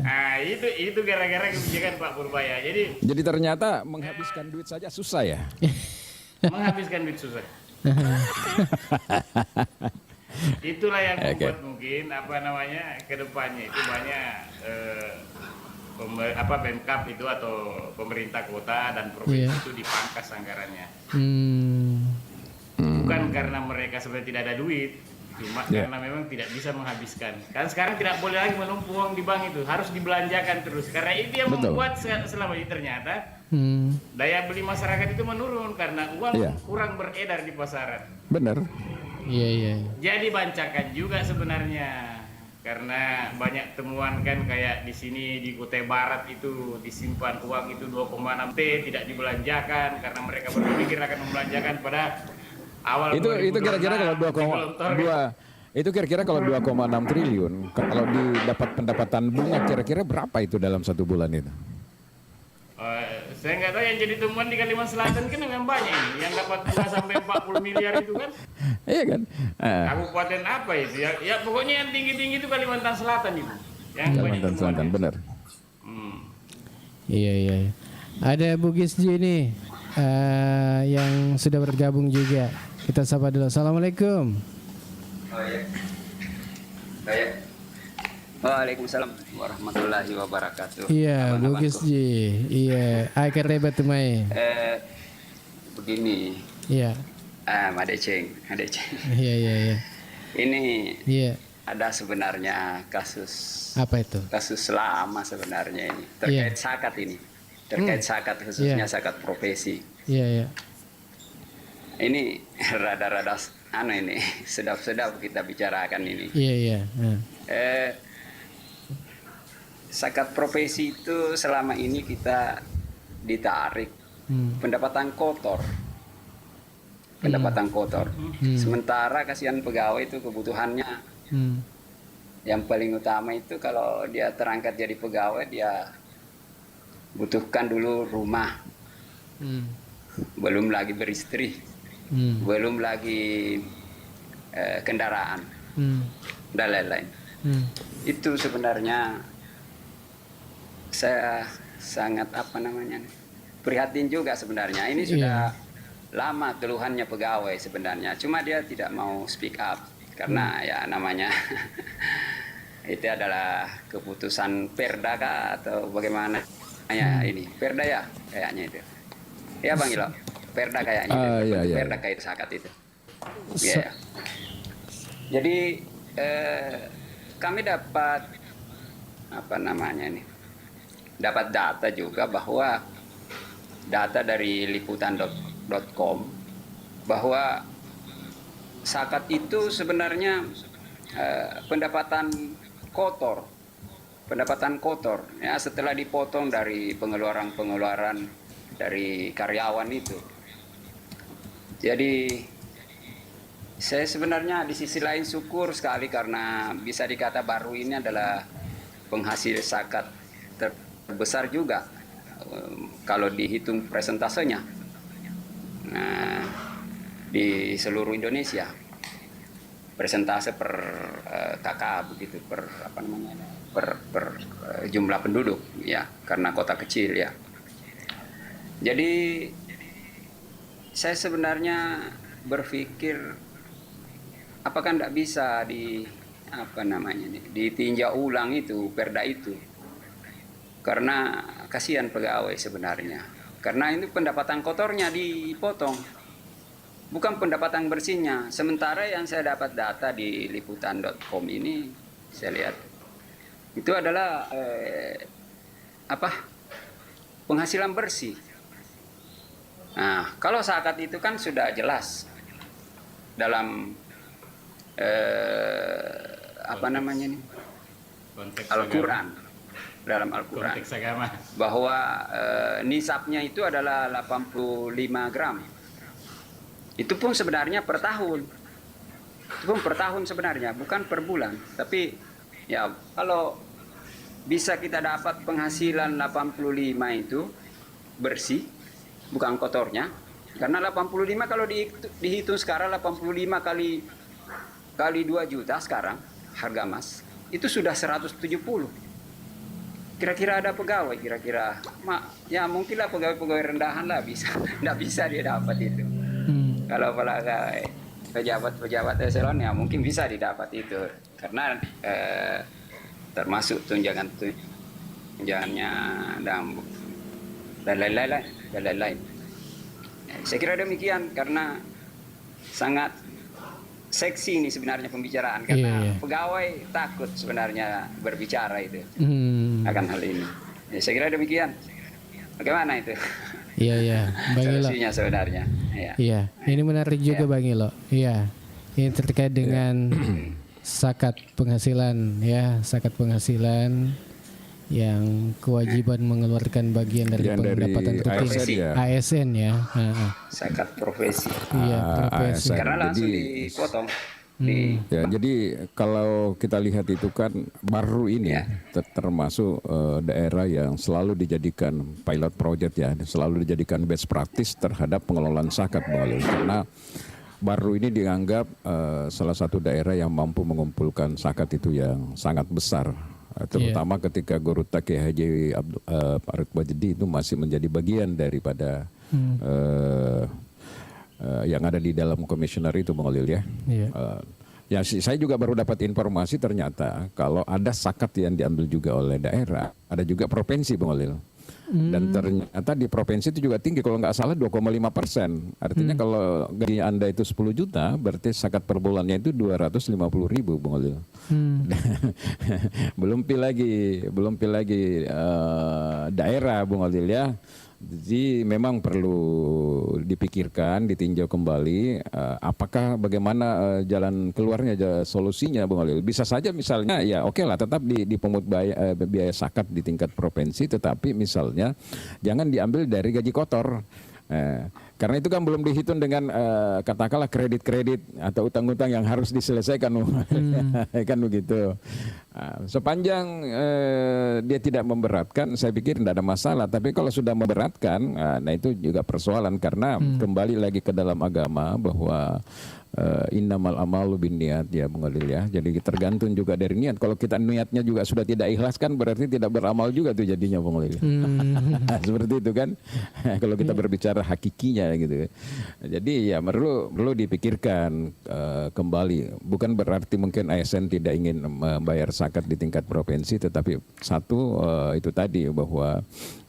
S3: Nah itu gara-gara kebijakan Pak Purbaya. Jadi
S2: ternyata menghabiskan duit saja susah ya.
S3: Menghabiskan duit susah. Itulah yang membuat mungkin ke depannya itu banyak Pemkab itu atau pemerintah kota dan provinsi itu dipangkas anggarannya. Bukan karena mereka sebenarnya tidak ada duit, cuma karena memang tidak bisa menghabiskan. Kan sekarang tidak boleh lagi menumpuk uang di bank, itu harus dibelanjakan terus. Karena itu yang membuat selama ini ternyata daya beli masyarakat itu menurun karena uang kurang beredar di pasaran.
S2: Benar.
S1: Iya.
S3: Jadi bancakan juga sebenarnya. karena banyak temuan kan kayak di sini di Kutai Barat itu disimpan uang itu 2,6 T tidak dibelanjakan karena mereka berpikir akan membelanjakan pada awal
S2: itu kira-kira kalau 2,2 itu kira-kira kalau 2,6 triliun kalau didapat pendapatan bunga kira-kira berapa itu dalam satu bulan itu?
S3: Saya nggak tahu, yang jadi temuan di Kalimantan Selatan kan memang banyak ini, yang dapat bunga sampai 40 miliar itu kan.
S2: Iya kan?
S3: Kabupaten apa itu? Ya pokoknya yang tinggi-tinggi itu Kalimantan Selatan itu. Yang
S2: Kalimantan Selatan, benar.
S1: Iya. Ada Bugis Ji nih yang sudah bergabung juga. Kita sapa dulu. Assalamualaikum.
S4: Waalaikumsalam warahmatullahi wabarakatuh.
S1: Iya, Bugis Ji. Iya, akhir rebat mai.
S4: Begini.
S1: Iya.
S4: Madeceng.
S1: Iya.
S4: Ini ada sebenarnya kasus.
S1: Apa itu?
S4: Kasus lama sebenarnya ini terkait zakat ini. Terkait zakat khususnya zakat profesi.
S1: Iya.
S4: Ini rada-rada ini sedap-sedap kita bicarakan ini.
S1: Iya.
S4: Zakat profesi itu selama ini kita ditarik pendapatan kotor. Sementara kasihan pegawai itu kebutuhannya yang paling utama itu kalau dia terangkat jadi pegawai dia butuhkan dulu rumah, belum lagi beristri, belum lagi kendaraan dan lain-lain. Itu sebenarnya saya sangat prihatin juga sebenarnya. Ini sudah lama keluhannya pegawai sebenarnya. Cuma dia tidak mau speak up karena ya namanya itu adalah keputusan Perda kah atau bagaimana? Ya ini Perda ya kayaknya itu. Ya Bang Ilo, Perda kayaknya itu. Perda kait zakat itu. Ya. Jadi kami dapat dapat data juga bahwa data dari liputan.com bahwa zakat itu sebenarnya pendapatan kotor ya setelah dipotong dari pengeluaran dari karyawan itu. Jadi saya sebenarnya di sisi lain syukur sekali karena bisa dikata baru ini adalah penghasil zakat terbesar juga kalau dihitung presentasenya di seluruh Indonesia, persentase per KK begitu, per jumlah penduduk ya, karena kota kecil ya. Jadi saya sebenarnya berpikir apakah tidak bisa ditinjau ulang itu Perda itu, karena kasihan pegawai sebenarnya, karena ini pendapatan kotornya dipotong, bukan pendapatan bersihnya. Sementara yang saya dapat data di liputan.com ini, saya lihat itu adalah penghasilan bersih. Nah, kalau zakat itu kan sudah jelas dalam Al-Quran, dalam Al-Quran bahwa nisabnya itu adalah 85 gram. Itu pun sebenarnya per tahun. Itu pun per tahun sebenarnya, bukan per bulan. Tapi ya kalau bisa kita dapat penghasilan 85 itu bersih, bukan kotornya. Karena 85 kalau dihitung sekarang 85 kali 2 juta sekarang harga emas itu sudah 170. Kira-kira ada pegawai ya mungkinlah pegawai rendahan lah bisa, nggak bisa dia dapat itu. Kalau pejabat eselon ya mungkin bisa didapat itu karena termasuk tunjangannya dan lain-lain. Saya kira demikian karena sangat seksi ini sebenarnya pembicaraan karena pegawai takut sebenarnya berbicara itu akan hal ini. Ya, saya kira demikian. Bagaimana itu?
S1: Iya, Bang Ilo.
S4: Solusinya sebenarnya.
S1: Iya, ini menarik juga Bang Ilo. Iya, ini terkait dengan zakat penghasilan ya, zakat penghasilan yang kewajiban mengeluarkan bagian dari pendapatan rutin ASN ya.
S4: Zakat profesi.
S1: Iya, profesi.
S4: Karena langsung dipotong.
S2: Ya, jadi kalau kita lihat itu kan baru ini termasuk daerah yang selalu dijadikan pilot project ya, selalu dijadikan best practice terhadap pengelolaan zakat, karena baru ini dianggap salah satu daerah yang mampu mengumpulkan zakat itu yang sangat besar. Terutama ketika Guru Kiai Haji Arief Bajedi itu masih menjadi bagian daripada yang ada di dalam komisioner itu, Bang Olil ya. Ya saya juga baru dapat informasi ternyata kalau ada zakat yang diambil juga oleh daerah, ada juga provinsi, Bang Olil. Dan ternyata di provinsi itu juga tinggi, kalau nggak salah 2,5%. Artinya kalau gaji Anda itu 10 juta, berarti zakat per bulannya itu 250.000, Bang Olil. belum pi lagi daerah, Bang Olil ya. Jadi memang perlu dipikirkan, ditinjau kembali apakah bagaimana jalan keluarnya, solusinya, Bang Olil. Bisa saja misalnya ya oke lah tetap dipungut biaya zakat di tingkat provinsi, tetapi misalnya jangan diambil dari gaji kotor. Karena itu kan belum dihitung dengan katakanlah kredit-kredit atau utang-utang yang harus diselesaikan, kan begitu. Sepanjang dia tidak memberatkan, saya pikir tidak ada masalah. Tapi kalau sudah memberatkan, nah itu juga persoalan, karena kembali lagi ke dalam agama bahwa innamal amalu binniat ya, Bung Adil ya. Jadi tergantung juga dari niat. Kalau kita niatnya juga sudah tidak ikhlas kan berarti tidak beramal juga tuh jadinya, Bung Adil. Seperti itu kan. Kalau kita berbicara hakikinya gitu. Jadi ya perlu dipikirkan kembali. Bukan berarti mungkin ASN tidak ingin membayar zakat di tingkat provinsi, tetapi satu itu tadi bahwa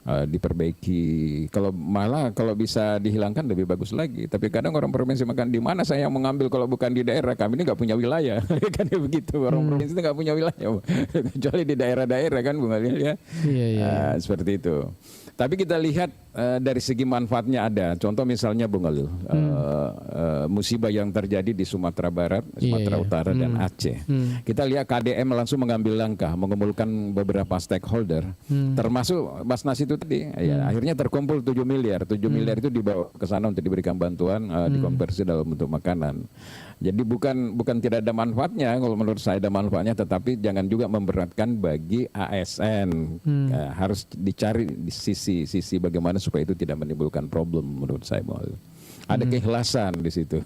S2: diperbaiki. Kalau bisa dihilangkan lebih bagus lagi. Tapi kadang orang provinsi makan di mana saya yang mengambil kalau bukan di daerah, kami ini nggak punya wilayah. Kan begitu, orang provinsi itu nggak punya wilayah kecuali di daerah-daerah kan, Bung Alil ya. Iya. Seperti itu. Tapi kita lihat dari segi manfaatnya ada. Contoh misalnya, Bung Alil, musibah yang terjadi di Sumatera Barat, Sumatera Utara dan Aceh. Kita lihat KDM langsung mengambil langkah, mengumpulkan beberapa stakeholder, termasuk Basnas itu tadi. Ya, akhirnya terkumpul 7 miliar. 7 miliar itu dibawa ke sana untuk diberikan bantuan, dikonversi dalam bentuk makanan. Jadi bukan tidak ada manfaatnya, kalau menurut saya ada manfaatnya, tetapi jangan juga memberatkan bagi ASN. Harus dicari di sisi bagaimana supaya itu tidak menimbulkan problem menurut saya. Ada keikhlasan di situ.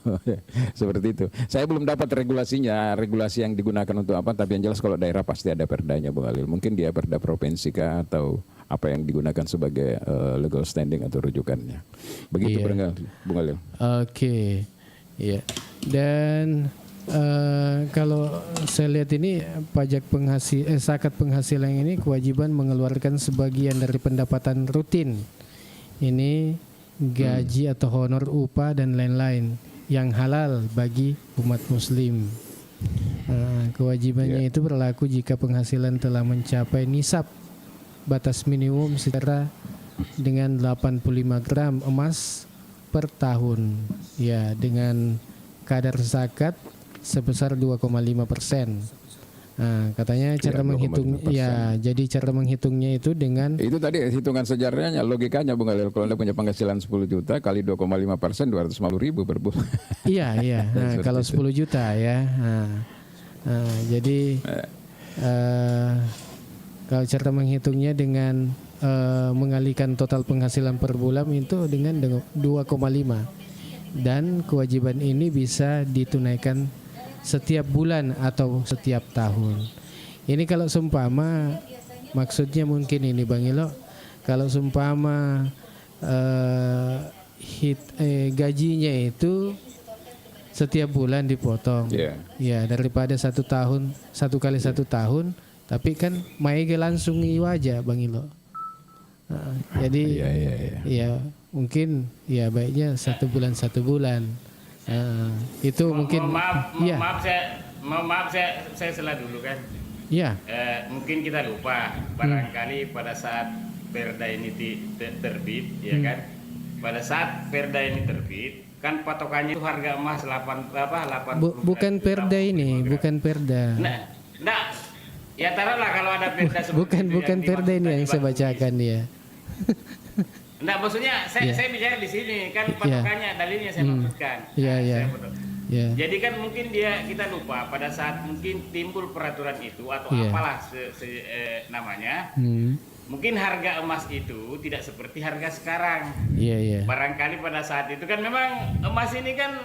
S2: Seperti itu. Saya belum dapat regulasinya, regulasi yang digunakan untuk apa, tapi yang jelas kalau daerah pasti ada perdanya, Bung Alil. Mungkin dia perda provinsi kah atau apa yang digunakan sebagai legal standing atau rujukannya. Begitu, Bung Alil.
S1: Oke. Iya. Dan kalau saya lihat ini pajak zakat penghasilan ini kewajiban mengeluarkan sebagian dari pendapatan rutin. Ini gaji atau honor, upah dan lain-lain yang halal bagi umat muslim. Kewajibannya itu berlaku jika penghasilan telah mencapai nisab batas minimum secara dengan 85 gram emas per tahun. Ya, dengan kadar zakat sebesar 2,5%. Katanya cara menghitung jadi cara menghitungnya itu dengan
S2: itu tadi hitungan sejarahnya, logikanya, Bung Alil. Kalau Anda punya penghasilan 10 juta kali 2,5%, 250.000 per bulan.
S1: Iya. Kalau 10 juta ya. Jadi kalau cara menghitungnya dengan mengalihkan total penghasilan per bulan itu dengan 2,5, dan kewajiban ini bisa ditunaikan setiap bulan atau setiap tahun. Ini kalau seumpama, maksudnya mungkin ini Bang Ilo, kalau seumpama gajinya itu setiap bulan dipotong, ya daripada 1 kali 1 tahun, tapi kan maige langsung iwaja Bang Ilo. Jadi ya mungkin ya baiknya 1 bulan 1 bulan. Itu mungkin
S3: maaf saya salah dulu kan.
S1: Iya.
S3: Mungkin kita lupa barangkali pada saat perda ini terbit, ya kan. Pada saat perda ini terbit, kan patokannya itu harga emas 8
S1: bukan perda ini, bukan perda.
S3: Nah, ya taruhlah kalau ada perda
S1: bukan perda ini yang saya bacakan ya.
S3: Nah, maksudnya saya bicara di sini kan patokannya, dalilnya saya maksudkan. Jadi kan mungkin kita lupa pada saat mungkin timbul peraturan itu atau apalah namanya. Mungkin harga emas itu tidak seperti harga sekarang. Barangkali pada saat itu kan memang emas ini kan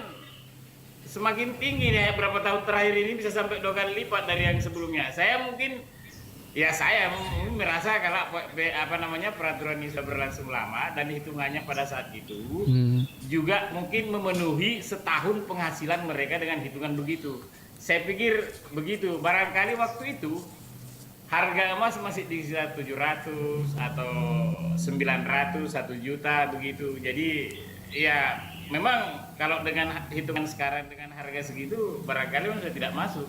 S3: semakin tinggi ya, beberapa tahun terakhir ini bisa sampai 2 kali lipat dari yang sebelumnya. Saya mungkin merasa kalau peraturan ini sudah berlangsung lama dan hitungannya pada saat itu juga mungkin memenuhi setahun penghasilan mereka dengan hitungan begitu. Saya pikir begitu. Barangkali waktu itu harga emas masih di sekitar 700 atau 900, 1 juta begitu. Jadi ya memang kalau dengan hitungan sekarang dengan harga segitu barangkali sudah tidak masuk.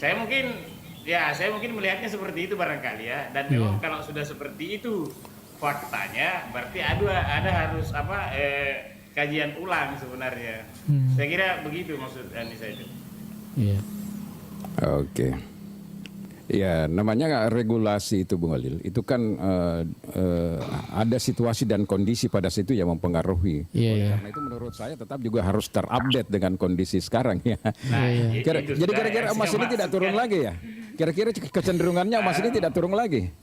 S3: Saya mungkin melihatnya seperti itu barangkali ya. Dan memang kalau sudah seperti itu faktanya berarti ada harus kajian ulang sebenarnya. Saya kira begitu maksud Anissa itu.
S2: Oke. Ya, namanya regulasi itu Bung Halil. Itu kan ada situasi dan kondisi pada situ yang mempengaruhi. Karena itu menurut saya tetap juga harus terupdate dengan kondisi sekarang ya. Jadi kira-kira emas ini tidak turun lagi ya? Kira-kira kecenderungannya emas ini tidak turun lagi?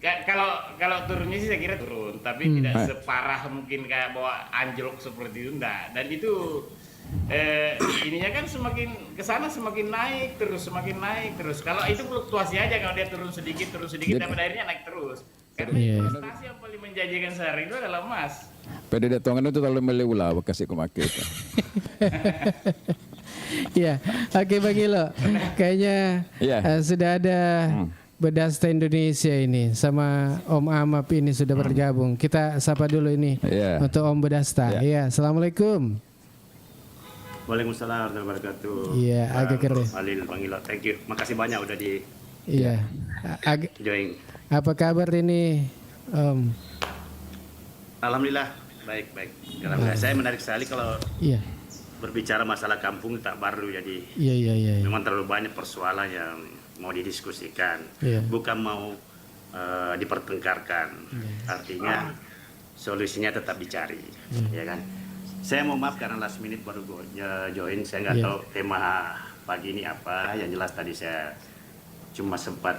S3: Kalau turunnya sih saya kira turun, tapi tidak separah mungkin kayak bawa anjlok seperti itu enggak. Dan itu ininya kan semakin kesana semakin naik terus. Kalau itu fluktuasi aja, kalau dia turun sedikit dan pada akhirnya naik terus. Karena investasi yang paling menjanjikan sehari itu adalah emas.
S2: Pada datangan itu terlalu meleula kasih kumake itu.
S1: Oke Bang Ilo, kayaknya sudah ada Bedasta Indonesia ini sama Om Amap ini sudah bergabung. Kita sapa dulu ini untuk Om Bedasta. Assalamualaikum.
S5: Waalaikumsalam warahmatullahi wabarakatuh.
S1: Agak keren.
S5: Halil, Bang Ilo, thank you. Makasih banyak udah di join.
S1: Apa kabar ini, Om?
S5: Alhamdulillah, baik. Alhamdulillah. Saya menarik sekali kalau berbicara masalah kampung tak baru, jadi memang terlalu banyak persoalan yang mau didiskusikan, bukan mau dipertengkarkan. Artinya solusinya tetap dicari, ya kan? Saya mau maaf karena last minute baru join, saya nggak tahu tema pagi ini apa. Yang jelas tadi saya cuma sempat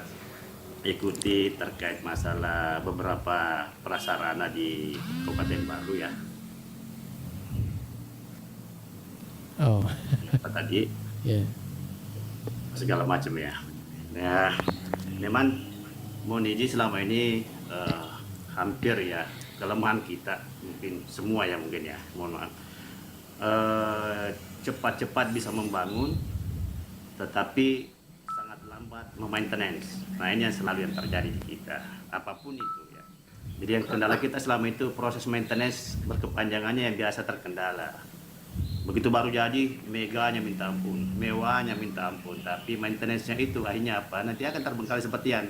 S5: ikuti terkait masalah beberapa prasarana di Kabupaten Baru ya. Apa tadi? Segala macam ya. Memang Moniji selama ini hampir ya kelemahan kita, mungkin semua ya mungkin ya, mohon maaf, cepat-cepat bisa membangun tetapi sangat lambat maintenance. Nah ini yang selalu yang terjadi di kita apapun itu ya. Jadi yang kendala kita selama itu proses maintenance berkepanjangannya yang biasa terkendala. Begitu baru jadi meganya minta ampun, mewahnya minta ampun, tapi maintenance-nya itu akhirnya apa, nanti akan terbengkalai seperti yang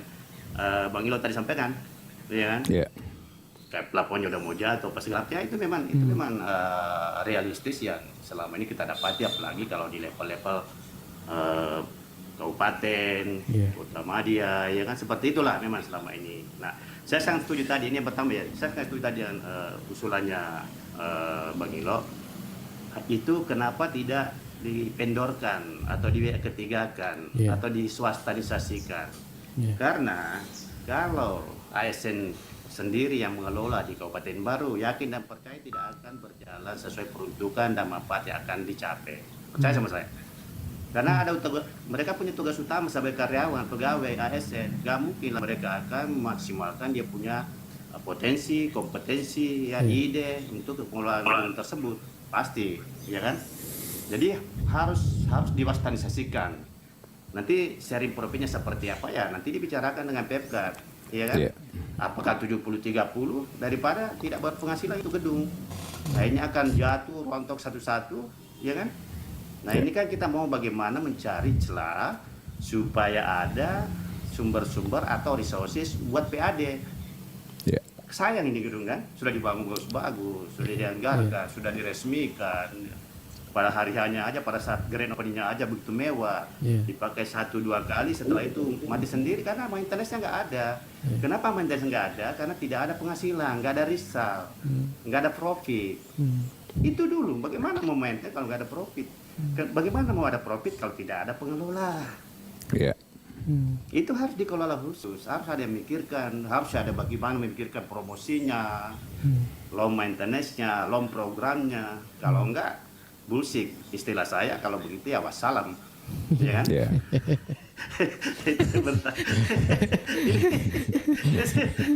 S5: Bang Ilo tadi sampaikan, ya kan? Kayak plafonnya udah mau jatuh, pas gelapnya itu memang realistis yang selama ini kita dapati, apalagi kalau di level-level kabupaten, kota Madya, ya kan seperti itulah memang selama ini. Nah, saya sangat setuju tadi ini yang pertama ya, saya sangat setuju tadi yang usulannya Bang Ilo, itu kenapa tidak dipendorkan atau diketigakan atau diswastanisasikan? Karena kalau ASN sendiri yang mengelola di Kabupaten Baru, yakin dan percaya tidak akan berjalan sesuai peruntukan dan manfaat yang akan dicapai. Percaya sama saya. Karena mereka punya tugas utama sebagai karyawan, pegawai ASN. Gak mungkin mereka akan memaksimalkan dia punya potensi, kompetensi, ide untuk pengelolaan tersebut. Pasti, ya kan? Jadi harus diwastanisasikan. Nanti sharing profitnya seperti apa ya? Nanti dibicarakan dengan Pemkab, ya kan? Apakah 70-30 daripada tidak berpenghasilan itu gedung, akhirnya akan jatuh rontok satu-satu, ya kan? Nah ini kan kita mau bagaimana mencari celah supaya ada sumber-sumber atau resources buat PAD. sayang ini gedung kan, sudah dibangun bagus, sudah dianggarkan, sudah diresmikan. Pada hari hanya aja, pada saat grand openingnya aja begitu mewah, dipakai 1-2 kali, setelah itu mati sendiri karena maintenance-nya nggak ada. Kenapa maintenance nggak ada? Karena tidak ada penghasilan, nggak ada result, nggak ada profit. Itu dulu, bagaimana mau maintenance kalau nggak ada profit? Bagaimana mau ada profit kalau tidak ada pengelola? Itu harus dikelola khusus, harus ada yang memikirkan, harus ada bagaimana memikirkan promosinya, loan maintenance-nya, loan programnya. Kalau enggak, bullshit, istilah saya kalau begitu ya wassalam, ya kan? Bentar.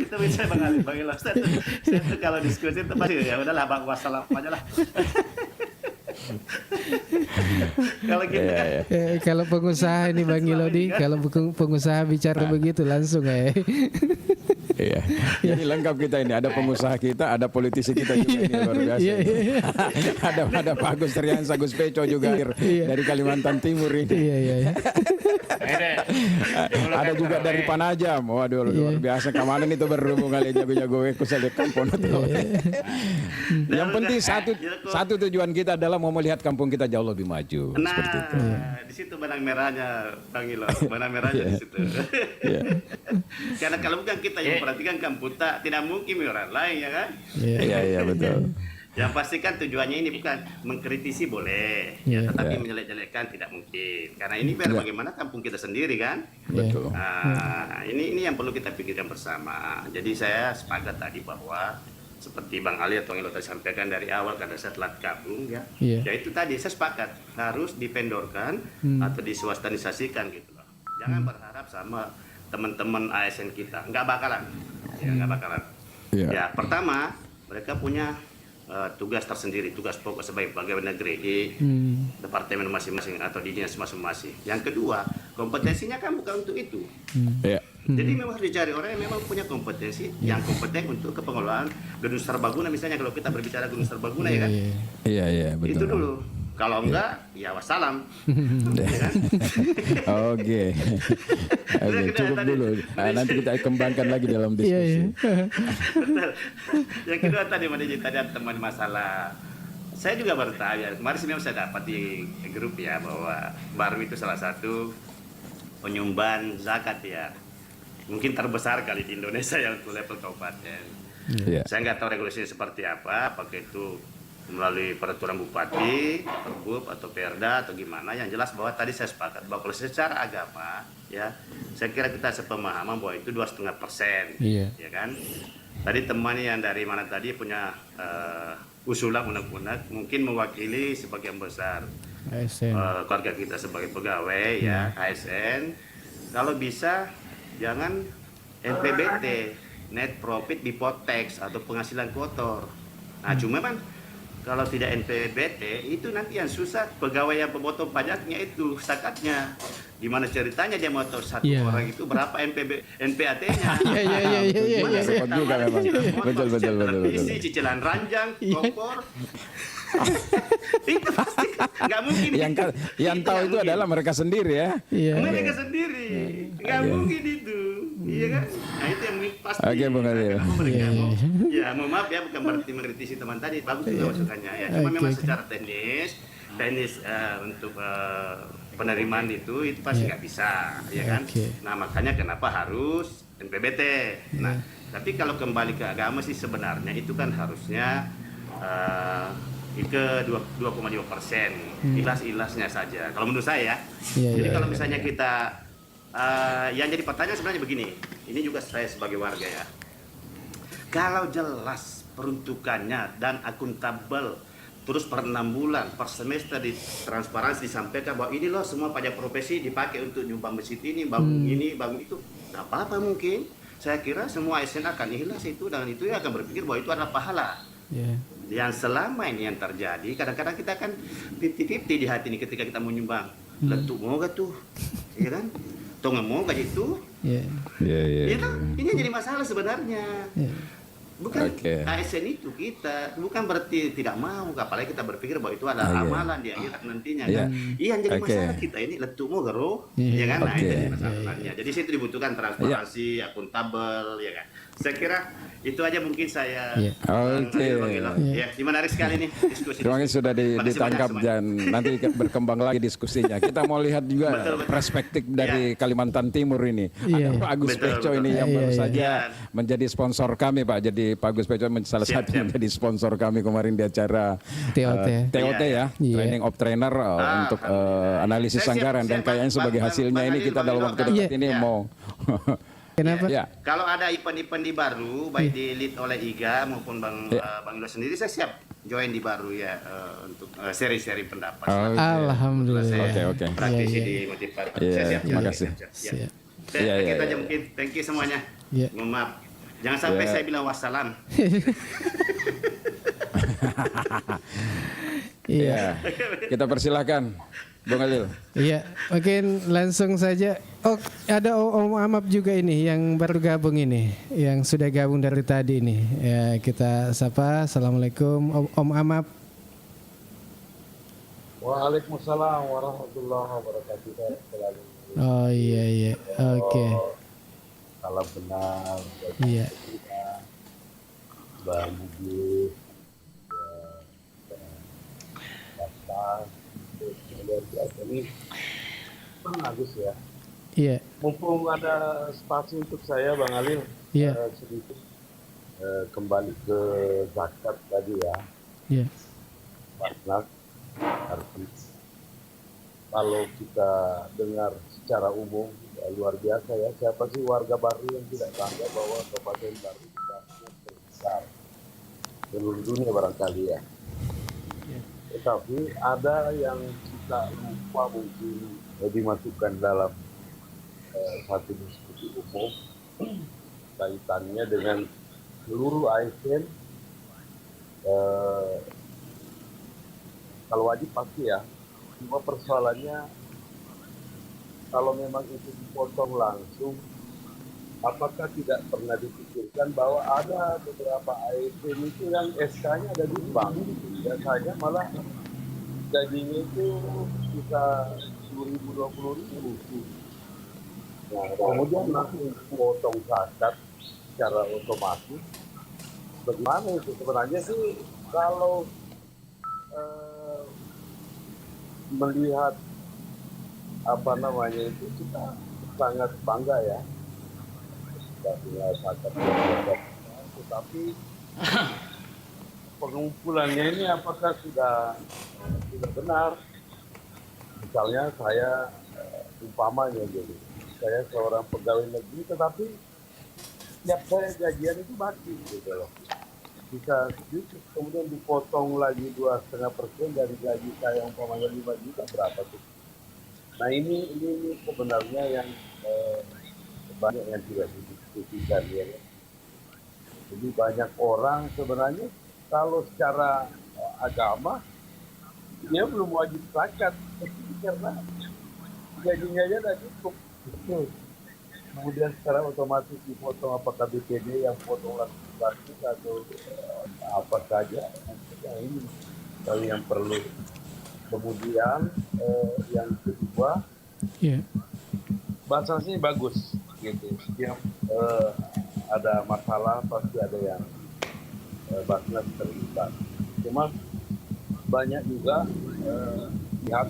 S5: Kita bisa Bang Ustaz. Saya kalau diskusi itu pasti ya udahlah Bang wassalam aja lah. Kalau gitu kan.
S1: Kalau pengusaha ini Bang Ilodi, kalau pengusaha bicara begitu langsung ya.
S2: Iya. Jadi lengkap kita ini, ada pengusaha kita, ada politisi kita juga ini luar biasa. Ada Pak Agus Triansa, Gus Peco juga dari Kalimantan Timur ini. Ada juga dari Panajam. Waduh luar biasa. Kemarin itu berhubung kali jago-jago aku saya lihat kampung. Yang penting satu tujuan kita adalah mau melihat kampung kita jauh lebih maju.
S5: Nah,
S2: seperti itu.
S5: Di situ benang merahnya Bang Ilo, benang merahnya di situ. Karena kalau bukan kita yang perhatikan kampung tidak mungkin orang lain ya kan?
S2: Iya betul.
S5: Yang pasti kan tujuannya ini bukan mengkritisi boleh, tetapi menjelek-jelekkan tidak mungkin. Karena ini biar bagaimana kampung kita sendiri kan?
S2: Betul.
S5: Nah, ini yang perlu kita pikirkan bersama. Jadi saya sepakat tadi bahwa seperti Bang Ali atau yang tadi sampaikan dari awal karena saya telat gabung ya itu tadi saya sepakat harus dipendorkan atau diswastanisasikan gitu loh. Jangan berharap sama teman-teman ASN kita, nggak bakalan. Ya pertama mereka punya tugas tersendiri, tugas pokok sebagai pegawai negeri di departemen masing-masing atau di dinas masing-masing. Yang kedua, kompetensinya kan bukan untuk itu. Jadi memang harus dicari orang yang memang punya kompetensi, yang kompeten untuk kepengelolaan gedung serbaguna misalnya kalau kita berbicara gedung serbaguna ya kan?
S2: Iya betul.
S5: Itu dulu. Kalau enggak, ya wassalam.
S2: Oke, cukup dulu. Nanti kita kembangkan lagi dalam diskusi.
S5: Betul. Yang kedua tadi ada teman masalah. Saya juga baru tahu ya. Kemarin sih memang saya dapat di grup ya bahwa Baru itu salah satu penyumbang zakat ya. Mungkin terbesar kali di Indonesia yang untuk level kabupaten. Saya nggak tahu regulasinya seperti apa, apakah itu melalui peraturan bupati, perbub atau perda atau gimana. Yang jelas bahwa tadi saya sepakat bahwa kalau secara agama ya, saya kira kita sepemahaman bahwa itu 2,5%, ya kan. Tadi teman yang dari mana tadi punya usulan undang-undang mungkin mewakili sebagian besar keluarga kita sebagai pegawai ya ASN. Kalau bisa jangan NPBT, net profit before tax atau penghasilan kotor. Nah cuma kan kalau tidak NPBT itu nanti yang susah pegawai yang pemotong pajaknya itu zakatnya. Gimana ceritanya dia motor satu orang itu berapa NPAT-nya?
S1: Iya.
S2: Repot juga memang. Betul.
S5: Televisi, cicilan ranjang, kompor. Itu pasti nggak mungkin.
S2: Yang tahu itu adalah mereka sendiri ya.
S5: Mereka sendiri. Nggak mungkin itu. Iya kan? Nah itu yang pasti.
S2: Oke, Bang Adil.
S5: Ya, mohon maaf ya, bukan berarti mengkritisi teman tadi. Bagus juga masukannya ya. Cuma memang secara teknis untuk penerimaan itu pasti nggak bisa, ya kan? Nah makanya kenapa harus NPBT. Nah tapi kalau kembali ke agama sih sebenarnya itu kan harusnya ke 2,5%, ilas-ilasnya saja. Kalau menurut saya, jadi kalau misalnya kita yang jadi pertanyaan sebenarnya begini, ini juga saya sebagai warga ya, kalau jelas peruntukannya dan akuntabel, terus per 6 bulan, per semester di transparansi disampaikan bahwa ini loh semua pajak profesi dipakai untuk nyumbang masjid ini, bangun ini, bangun itu, nggak apa-apa mungkin. Saya kira semua ASN akan ikhlas itu, dan itu akan berpikir bahwa itu adalah pahala. Yang selama ini yang terjadi, kadang-kadang kita kan 50-50 di hati ini ketika kita menyumbang. Lentuk mau gak tuh, ya kan? Tuh nggak mau gak itu? Iya kan? Ini yang jadi masalah sebenarnya. Bukan ASN itu kita, bukan berarti tidak mau, apalagi kita berpikir bahwa itu adalah amalan di akhirat nantinya kan. Iya yang jadi masalah kita ini letumu gero, ya kan? Nah itu jadi masalahnya. Jadi situ dibutuhkan transparansi, akuntabel, ya kan. Saya kira itu aja mungkin saya.
S2: Oke.
S5: Ya, menarik sekali nih diskusi.
S2: Terima kasih sudah ditangkap dan nanti berkembang lagi diskusinya. Kita mau lihat juga perspektif dari Kalimantan Timur ini. Ada Pak Agus Peco ini yang baru saja menjadi sponsor kami, Pak. Jadi Pak Agus Peco salah satu menjadi sponsor kami kemarin di acara TOT ya, Training of Trainer untuk analisis anggaran, dan kayaknya sebagai hasilnya ini kita dalam waktu dekat ini mau.
S1: Kenapa?
S2: Ya.
S5: Kalau ada event-event di Baru, baik di lead oleh IGA maupun Bang Ilo sendiri, saya siap join di Baru ya untuk seri-seri pendapat.
S1: Alhamdulillah.
S2: Oke.
S5: Praktisi di motivator. Saya siap.
S2: Terima kasih.
S5: Kita aja mungkin. Thank you semuanya. Mohon maaf. Jangan sampai saya bilang wassalam.
S2: Iya. Kita persilahkan. Bung Alil.
S1: Iya, mungkin langsung saja. Oh, ada Om Amap juga ini yang baru gabung ini, yang sudah gabung dari tadi ini. Ya, kita sapa. Assalamualaikum Om Amap.
S6: Waalaikumsalam warahmatullahi wabarakatuh.
S1: Oh iya. Oke.
S6: Salam kenal.
S1: Iya.
S6: Bang Budi. Luar biasa ini Bang Agus ya.
S1: Iya.
S6: Mumpung ada spasi untuk saya Bang Alil, sedikit kembali ke zakat tadi ya.
S1: Iya.
S6: Basnas, kalau kita dengar secara umum luar biasa ya. Siapa sih warga Baru yang tidak bangga bahwa Kabupaten Baru Basnas terbesar seluruh dunia barangkali ya. Tetapi ada yang kita lupa mungkin dimasukkan dalam satu diskusi umum kaitannya dengan seluruh ASN. Kalau wajib pasti ya, cuma persoalannya kalau memang itu dipotong langsung, apakah tidak pernah dipikirkan bahwa ada beberapa ASN itu yang SK-nya ada di bank, biasanya malah gajinya itu bisa 10.000, 20.000. Nah, kemudian nanti potong zakat secara otomatis. Bagaimana itu sebenarnya sih kalau melihat apa namanya itu kita sangat bangga ya. Punya zakat, tetapi pengumpulannya ini apakah sudah benar? Misalnya saya umpamanya jadi saya seorang pegawai negeri, tetapi setiap saya gajian itu mati gitu loh. Bisa sedikit kemudian dipotong lagi 2,5% dari gaji saya umpamanya 5 juta, berapa tuh? Nah ini sebenarnya yang banyak yang tidak didiskusikan ya. Jadi banyak orang sebenarnya kalau secara agama dia belum wajib zakat karena gajinya aja udah cukup. Kemudian secara otomatis dipotong apakah BPD yang potong lagi atau apa saja. Yang ini yang perlu. Kemudian yang kedua, bahasanya bagus gitu. Setiap ada masalah pasti ada yang Basnas terlibat. Cuma banyak juga pihak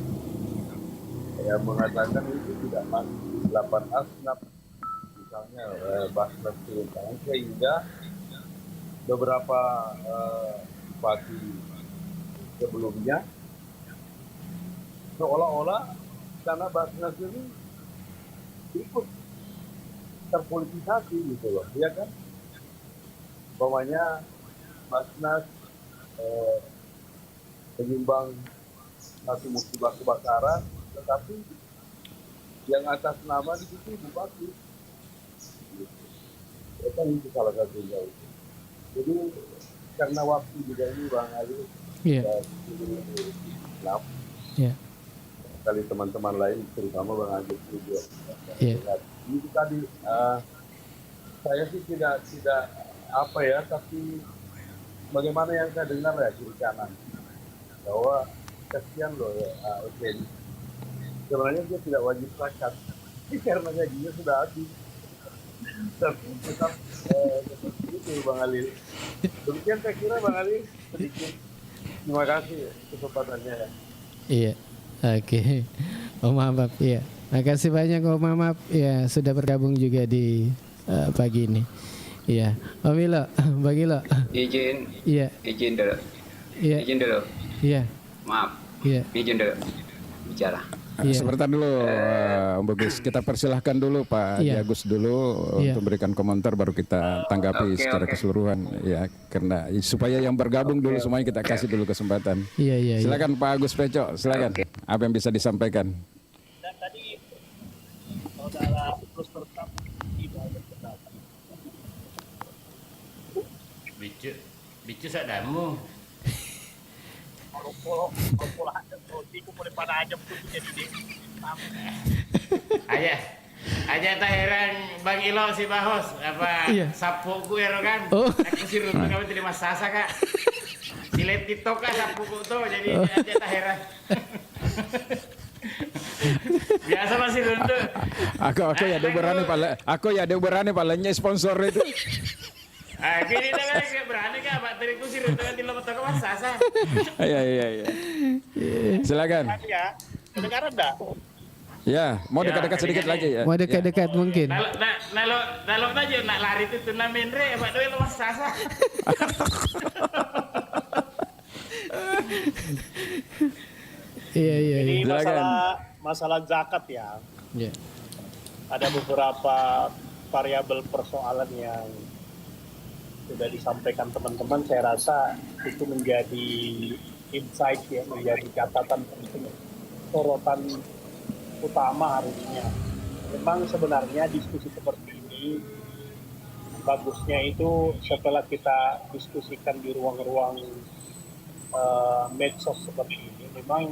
S6: yang mengatakan itu tidak masuk 8 asnaf, misalnya Basnas turun tangan, sehingga beberapa pagi sebelumnya seolah-olah karena Basnas ini ikut terpolitisasi gitu loh, ya kan? Umpamanya Basnas menyumbang satu musibah kebakaran, tetapi yang atas nama di situ bupati. Ya kan itu salah satunya itu. Jadi karena waktu juga ini Bang Ali, kali teman-teman lain, terutama Bang Agus juga. Ini tadi saya sih tidak apa ya, tapi bagaimana yang saya dengar ya kiri kanan bahwa kasihan loh ya Oke. Sebenarnya dia tidak wajib zakat karena gajinya sudah habis. tetap seperti itu Bang Ali. Demikian saya kira Bang Ali sedikit. Terima kasih kesempatannya ya.
S1: Iya, oke. Om Amap, iya. Makasih banyak Om Amap ya sudah bergabung juga di pagi ini. Iya, Om Ilo, Bang Ilo.
S4: Izin.
S1: Iya.
S4: Izin dulu.
S1: Iya.
S4: Izin dulu.
S1: Iya.
S4: Maaf.
S1: Iya.
S4: Izin dulu. Bicara.
S1: Iya.
S2: Sebentar dulu, Om Bagus. Kita persilahkan dulu Pak
S1: Iya.
S2: Agus dulu
S1: Iya.
S2: untuk memberikan komentar, baru kita tanggapi secara keseluruhan. Ya, karena supaya yang bergabung dulu semuanya kita kasih dulu kesempatan.
S1: Iya, iya.
S2: Silakan Pak Agus Peco, silakan. Apa yang bisa disampaikan?
S6: Dan tadi saudara terus tetap tidak berpendapat.
S3: Bicu sadamu.
S6: Kalau ada roti, aku boleh pada aja betul jadi deh.
S3: Aja tak heran Bang Ilo si Bahos apa
S1: Iya.
S3: sapu ku ya kan.
S1: Oh.
S3: Aku sih runtuh kamu terima sasa kak. Silet TikTok kak sapu ku tuh jadi aja tak heran. Biasa masih runtuh.
S2: Aku ya ada berani palanya sponsor itu.
S3: Gini dah berani kak Pak teriku sih runtuh nanti lo betul mas sasa.
S2: Iya. Silakan.
S6: Ya, kedengaran enggak?
S2: Ya, mau
S3: Ya,
S2: dekat-dekat sedikit lagi ya.
S1: Mau dekat-dekat mungkin.
S3: Nalo aja nak lari itu turnamen re Pak Doi lo mas sasa.
S1: Iya.
S6: Ini
S2: Silakan.
S6: masalah zakat ya.
S1: Iya.
S6: Ada beberapa variabel persoalan yang sudah disampaikan teman-teman. Saya rasa itu menjadi insight ya, menjadi catatan penting, sorotan utama harusnya. Memang sebenarnya diskusi seperti ini bagusnya itu setelah kita diskusikan di ruang-ruang medsos seperti ini, memang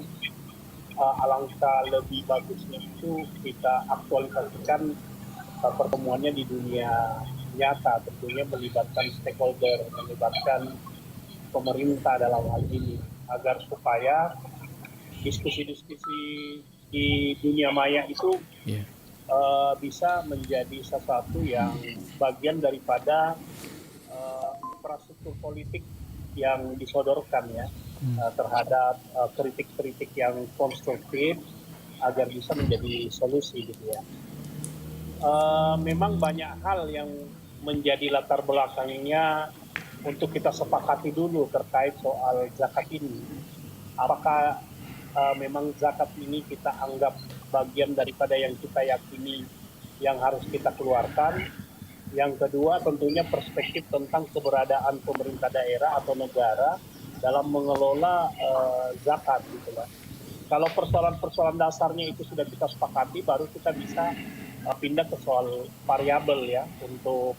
S6: alangkah lebih bagusnya itu kita aktualisasikan pertemuannya di dunia nyata, tentunya melibatkan stakeholder, melibatkan pemerintah dalam hal ini, agar supaya diskusi-diskusi di dunia maya itu bisa menjadi sesuatu yang bagian daripada infrastruktur politik yang disodorkan ya terhadap kritik-kritik yang konstruktif agar bisa menjadi solusi gitu ya. Memang banyak hal yang menjadi latar belakangnya untuk kita sepakati dulu terkait soal zakat ini. Apakah memang zakat ini kita anggap bagian daripada yang kita yakini yang harus kita keluarkan? Yang kedua tentunya perspektif tentang keberadaan pemerintah daerah atau negara dalam mengelola zakat gitu lah. Kalau persoalan-persoalan dasarnya itu sudah kita sepakati, baru kita bisa pindah ke soal variabel ya untuk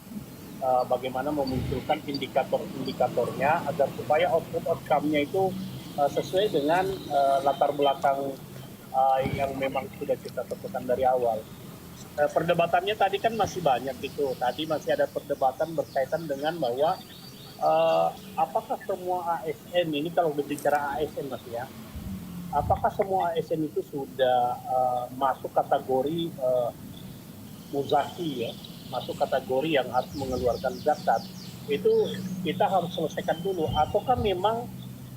S6: bagaimana memunculkan indikator-indikatornya agar supaya outcome-nya itu sesuai dengan latar belakang yang memang sudah kita tentukan dari awal. Perdebatannya tadi kan masih banyak itu. Tadi masih ada perdebatan berkaitan dengan bahwa apakah semua ASN ini, kalau berbicara ASN Mas ya, apakah semua ASN itu sudah masuk kategori muzaki ya, masuk kategori yang harus mengeluarkan zakat? Itu kita harus selesaikan dulu. Ataukah memang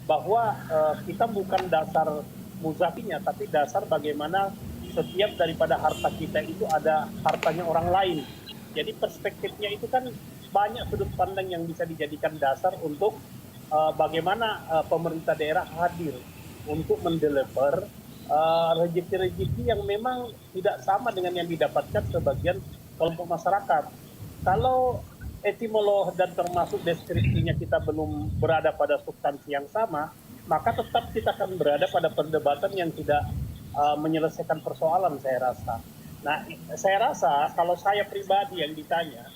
S6: bahwa kita bukan dasar muzakinya, tapi dasar bagaimana setiap daripada harta kita itu ada hartanya orang lain. Jadi perspektifnya itu kan banyak sudut pandang yang bisa dijadikan dasar untuk bagaimana pemerintah daerah hadir untuk mendeliver rezeki-rezeki yang memang tidak sama dengan yang didapatkan sebagian kelompok masyarakat. Kalau etimolog dan termasuk deskripsinya kita belum berada pada substansi yang sama, maka tetap kita akan berada pada perdebatan yang tidak menyelesaikan persoalan, saya rasa. Nah, saya rasa kalau saya pribadi yang ditanya,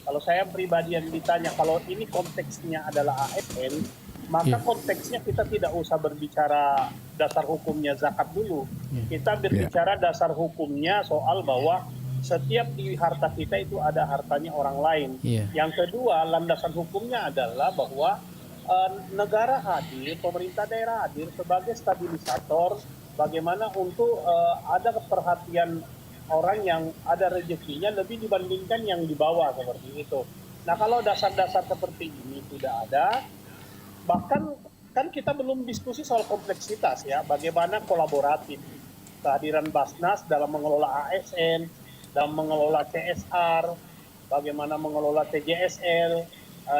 S6: kalau ini konteksnya adalah ASN, maka konteksnya kita tidak usah berbicara dasar hukumnya zakat dulu. Kita berbicara dasar hukumnya soal bahwa setiap di harta kita itu ada hartanya orang lain. Yang kedua, landasan hukumnya adalah bahwa negara hadir, pemerintah daerah hadir sebagai stabilisator, bagaimana untuk ada perhatian orang yang ada rezekinya lebih dibandingkan yang di bawah seperti itu. Nah, kalau dasar-dasar seperti ini tidak ada, bahkan kan kita belum diskusi soal kompleksitas ya, bagaimana kolaboratif kehadiran Basnas dalam mengelola ASN, dalam mengelola CSR, bagaimana mengelola TJSL,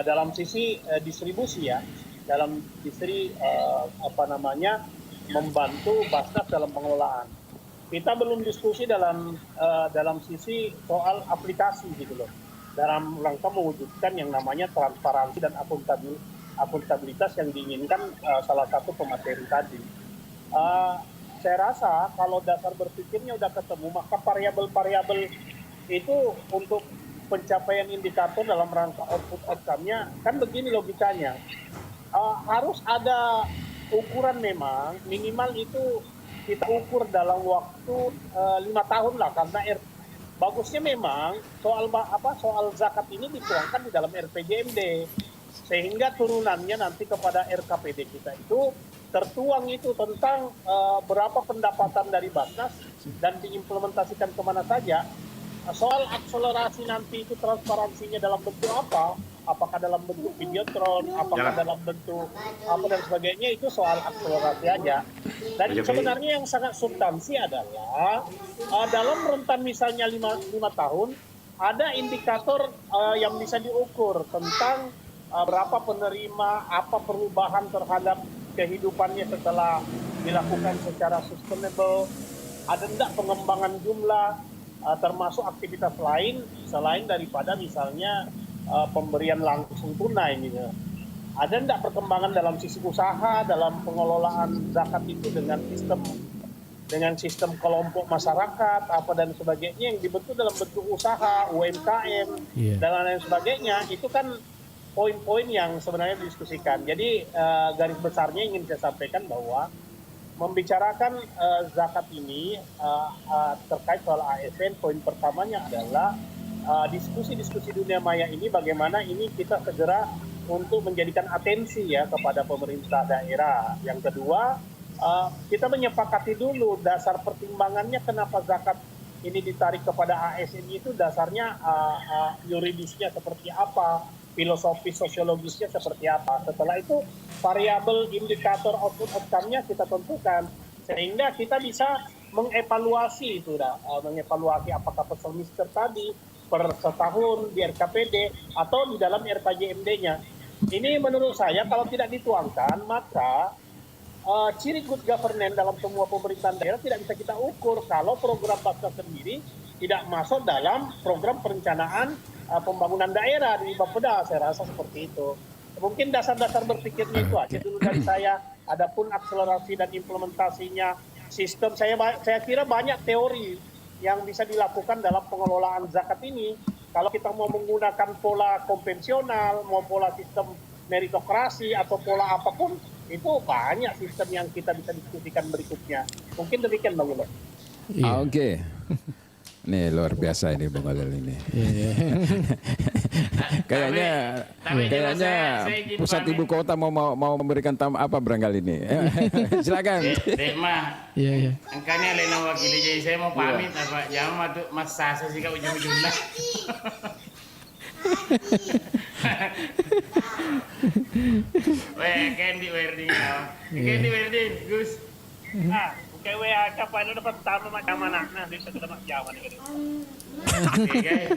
S6: dalam sisi distribusi ya, dalam sisi membantu Basnas dalam pengelolaan. Kita belum diskusi dalam sisi soal aplikasi gitu loh, dalam rangka mewujudkan yang namanya transparansi dan akuntabilitas yang diinginkan salah satu pemateri tadi. Saya rasa kalau dasar berpikirnya udah ketemu, maka variabel-variabel itu untuk pencapaian indikator dalam rangka output outcome-nya kan begini logikanya. Harus ada ukuran memang, minimal itu kita ukur dalam waktu 5 tahun lah, karena bagusnya memang soal zakat ini dituangkan di dalam RPJMD, sehingga turunannya nanti kepada RKPD kita itu tertuang itu tentang berapa pendapatan dari Basnas dan diimplementasikan kemana saja. Soal akselerasi nanti itu transparansinya dalam bentuk apa? Apakah dalam bentuk videotron, apakah dalam bentuk apa dan sebagainya, itu soal akselerasi aja. Dan sebenarnya yang sangat substansi adalah dalam rentan misalnya 5 tahun ada indikator yang bisa diukur tentang berapa penerima, apa perubahan terhadap kehidupannya setelah dilakukan secara sustainable, ada enggak pengembangan jumlah, termasuk aktivitas lain selain daripada misalnya pemberian langsung tunai gitu. Ada enggak perkembangan dalam sisi usaha, dalam pengelolaan zakat itu dengan sistem kelompok masyarakat apa dan sebagainya yang dibentuk dalam bentuk usaha, UMKM dan lain sebagainya. Itu kan poin-poin yang sebenarnya didiskusikan. Jadi garis besarnya ingin saya sampaikan bahwa membicarakan zakat ini terkait soal ASN, poin pertamanya adalah diskusi-diskusi dunia maya ini bagaimana ini kita segera untuk menjadikan atensi ya kepada pemerintah daerah. Yang kedua, kita menyepakati dulu dasar pertimbangannya kenapa zakat ini ditarik kepada ASN itu, dasarnya yuridisnya seperti apa, filosofi sosiologisnya seperti apa. Setelah itu variabel indikator output outcome-nya kita tentukan sehingga kita bisa mengevaluasi itu, mengevaluasi apakah pesermister tadi per setahun di RKPD atau di dalam RKJMD-nya. Ini menurut saya kalau tidak dituangkan maka ciri good governance dalam semua pemerintahan daerah tidak bisa kita ukur kalau program Basnas sendiri tidak masuk dalam program perencanaan pembangunan daerah di Bapeda. Saya rasa seperti itu. Mungkin dasar-dasar berpikirnya itu aja dulu dari saya. Adapun akselerasi dan implementasinya sistem, saya kira banyak teori yang bisa dilakukan dalam pengelolaan zakat ini. Kalau kita mau menggunakan pola konvensional, mau pola sistem meritokrasi atau pola apapun, itu banyak sistem yang kita bisa diskusikan berikutnya. Mungkin demikian Bang Ulo.
S2: Oke. Nih luar biasa ini Bung Alil ini. Kayaknya pusat ibu kota mau memberikan apa barangkali ini. Silakan.
S3: Mah. Iya. Angkanya Lena wakili, jadi saya mau pamit apa jangan tuh Mas Sasa sih kak ujung-ujungnya. Weh, Candy Werding, Gus. Kayak WA kapan udah pertama macam mana? Nah, bisa kita mak Jawa nih. Oke,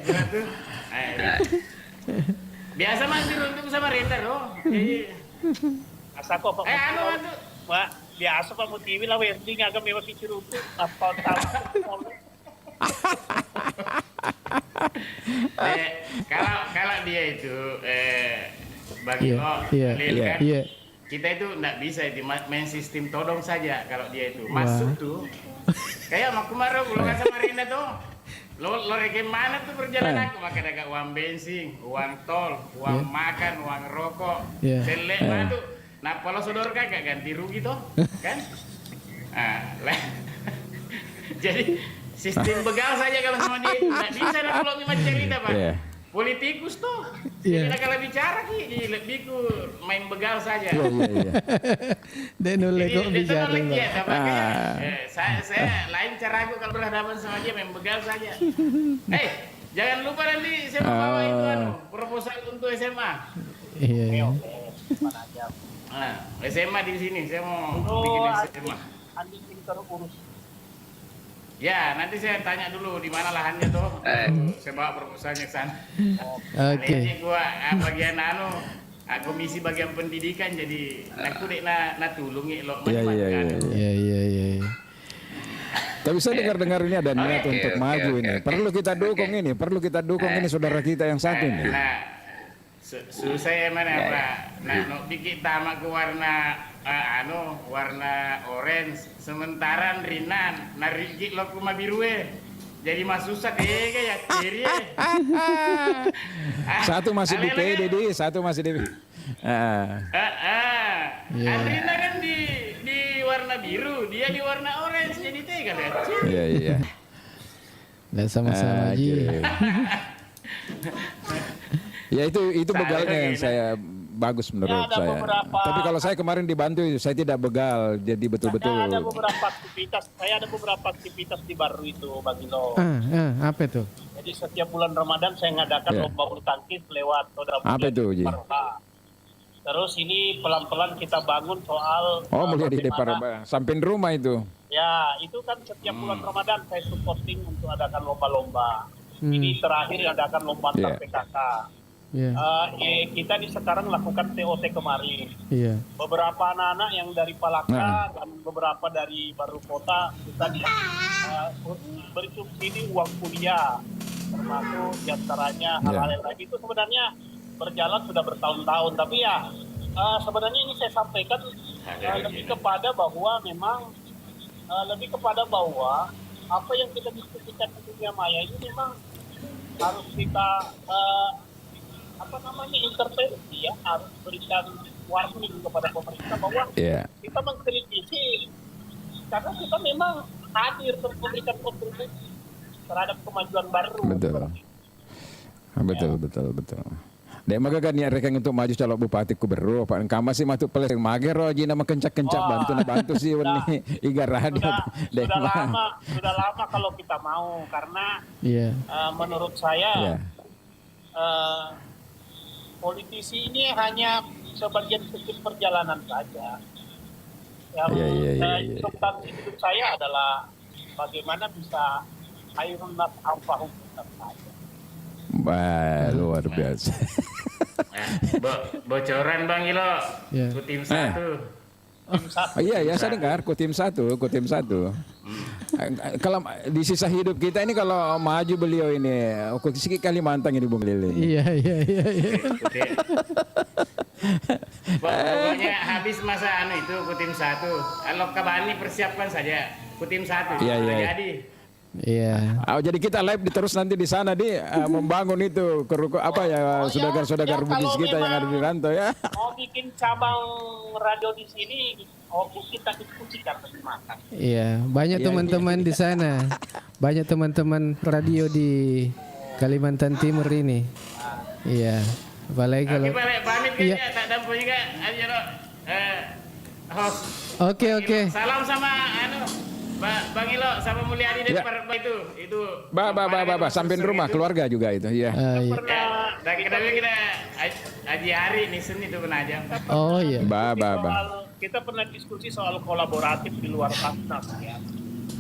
S3: biasa masih untuk sama Renda loh. Jadi asa kok Pak. Anu. Pak, biasa Pak Mutiwi lah Werding agak mewah kicir untuk apa tahu. Kalau dia itu bagi kita itu enggak bisa itu main sistem todong saja. Kalau dia itu masuk tuh kayak mak kemarin ulangan sama Rinda tuh lo bagaimana tuh perjalanan aku pakai agak uang bensin, uang tol, uang makan, uang rokok, selek mana tuh. Nah kalau saudara kakak ganti rugi tuh kan. Jadi sistem begal saja kalau sama dia itu nggak bisa kalau memang cerita Pak. politikus tuh.
S1: Iya.
S3: Jadi kalau bicara ki lebih ku main begal saja.
S2: Iya.
S1: Dan oleh kok bicara.
S3: Saya lain cara aku kalau berhadapan sama dia main begal saja. Jangan lupa nanti saya mau bawa itu proposal untuk SMA.
S1: Iya.
S3: Nah, SMA di sini saya mau bikin SMA.
S6: Andi pintar urus.
S3: Ya, nanti saya tanya dulu di mana lahannya tuh. Saya bawa proposalnya ke sana.
S1: Oke.
S3: Ini gua bagian komisi bagian pendidikan jadi aku dek na tulungi lo.
S1: Iya.
S2: Tapi saya dengar ini ada niat untuk maju ini. Perlu kita dukung ini saudara kita yang satu ini.
S3: Susah mana Pak? Nah, bikin tamak ke warna warna orange, sementara rinan narigi lo kuma biru jadi susah kayak kiri.
S2: Satu masih di PD, satu masih di
S3: Rina kan di warna biru, dia di warna orange jadi tega deh.
S2: Iya.
S1: Dan sama-sama aja.
S2: Ya itu begalnya yang saya bagus menurut saya. Tapi kalau saya kemarin dibantu, saya tidak begal, jadi betul-betul.
S6: Ada beberapa aktivitas di Baru itu, Bang Ilo.
S1: Apa itu?
S6: Jadi setiap bulan Ramadan saya ngadakan lomba bulu tangkis lewat saudara.
S2: Apa itu, Ji?
S6: Terus ini pelan-pelan kita bangun soal.
S2: Mulai di depan samping rumah itu.
S6: Ya, itu kan setiap bulan Ramadan saya supporting untuk adakan lomba-lomba. Ini terakhir adakan lomba antar PKK. Kita sekarang lakukan TOT kemarin. Beberapa anak-anak yang dari Palaka dan beberapa dari Baru Kota kita beri subsidi uang kuliah, termasuk diantaranya hal-hal lagi itu sebenarnya berjalan sudah bertahun-tahun. Tapi ya sebenarnya ini saya sampaikan lebih kepada bahwa memang apa yang kita diskusikan di dunia maya ini memang harus kita intervensi ya, harus berikan warning kepada pemerintah bahwa kita mengkritisi karena kita memang hadir untuk memberikan kontribusi terhadap kemajuan baru.
S2: Betul. Dia maka kan niat rekeng untuk maju calon bupati ku beru, Pak Engkau masih masuk peles mager roji nama kencak-kencak bantu sih ini igar radio.
S6: Sudah lama kalau kita mau karena menurut saya politisi ini hanya sebagian kecil perjalanan saja. Yang substansi hidup saya adalah bagaimana bisa khairun nas anfa'uhum saja.
S2: Luar biasa.
S3: Bocoran Bang Ilo, ku tim 1.
S2: Iya, saya dengar ku tim satu. Kalau di sisa hidup kita ini kalau maju beliau ini, sedikit Kalimantan ini Bung Lili.
S1: Iya.
S3: Pokoknya habis masa itu ku tim 1. Kalau Kabani persiapkan saja ku tim 1.
S2: Iya.
S3: Jadi.
S1: Iya.
S2: Jadi kita live terus nanti di sana membangun itu saudara-saudara Bugis kita yang ada di rantau ya.
S6: Mau bikin cabang radio di sini, kita diskusikan bagaimana.
S1: Iya, banyak teman-teman di sana. Banyak teman-teman radio di Kalimantan Timur ini. Iya. Apalagi kalau
S3: pamit kan tak dampu juga host.
S1: Oke.
S3: Salam sama Bang Ilo sama Mulyadi dari itu.
S2: Samping rumah keluarga juga itu. Iya.
S3: Dari kita Haji Hari Nisen itu pernah aja.
S1: Oh iya.
S6: Kita pernah diskusi soal kolaboratif di luar Basnas ya.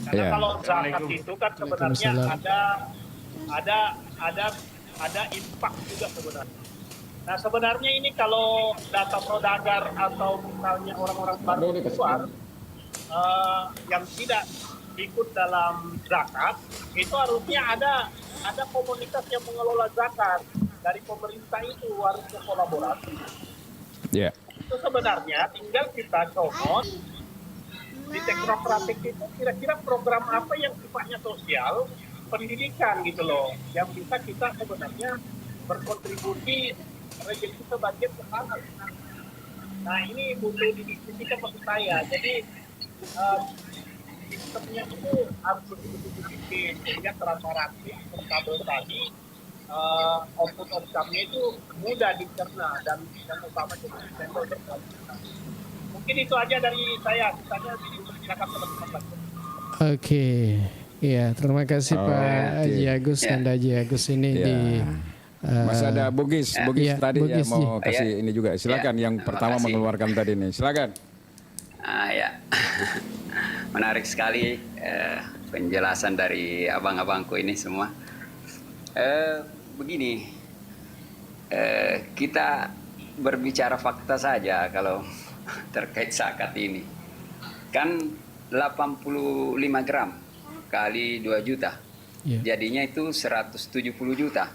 S6: Karena kalau zakat itu kan sebenarnya ada impak juga sebenarnya. Nah sebenarnya ini kalau data Prodagar atau misalnya orang-orang baru luar yang tidak ikut dalam zakat itu harusnya ada komunitas yang mengelola zakat dari pemerintah itu harusnya kolaborasi. Itu sebenarnya tinggal kita comot di teknokratik itu kira-kira program apa yang sifatnya sosial pendidikan gitu loh yang bisa kita sebenarnya berkontribusi rezeki sebagian ke sana. Nah ini butuh didiskusikan maksud saya. Jadi sistemnya itu harus betul-betul dibikin sehingga transparansi, akuntabel tadi output-outcome-nya itu mudah dicerna dan yang utama itu sampel berkualitas. Mungkin itu aja dari saya, sisanya silakan teman-teman lagi.
S1: Oke, ya terima kasih Pak Haji Agus dan Haji Agus ini di
S2: masih ada Bugis tadi
S1: Bugis,
S2: mau kasih ini juga. Silakan yang pertama mengeluarkan tadi ini. Silakan.
S4: Ya, menarik sekali penjelasan dari abang-abangku ini semua. Begini, kita berbicara fakta saja kalau terkait zakat ini. Kan 85 gram kali 2 juta, jadinya itu 170 juta.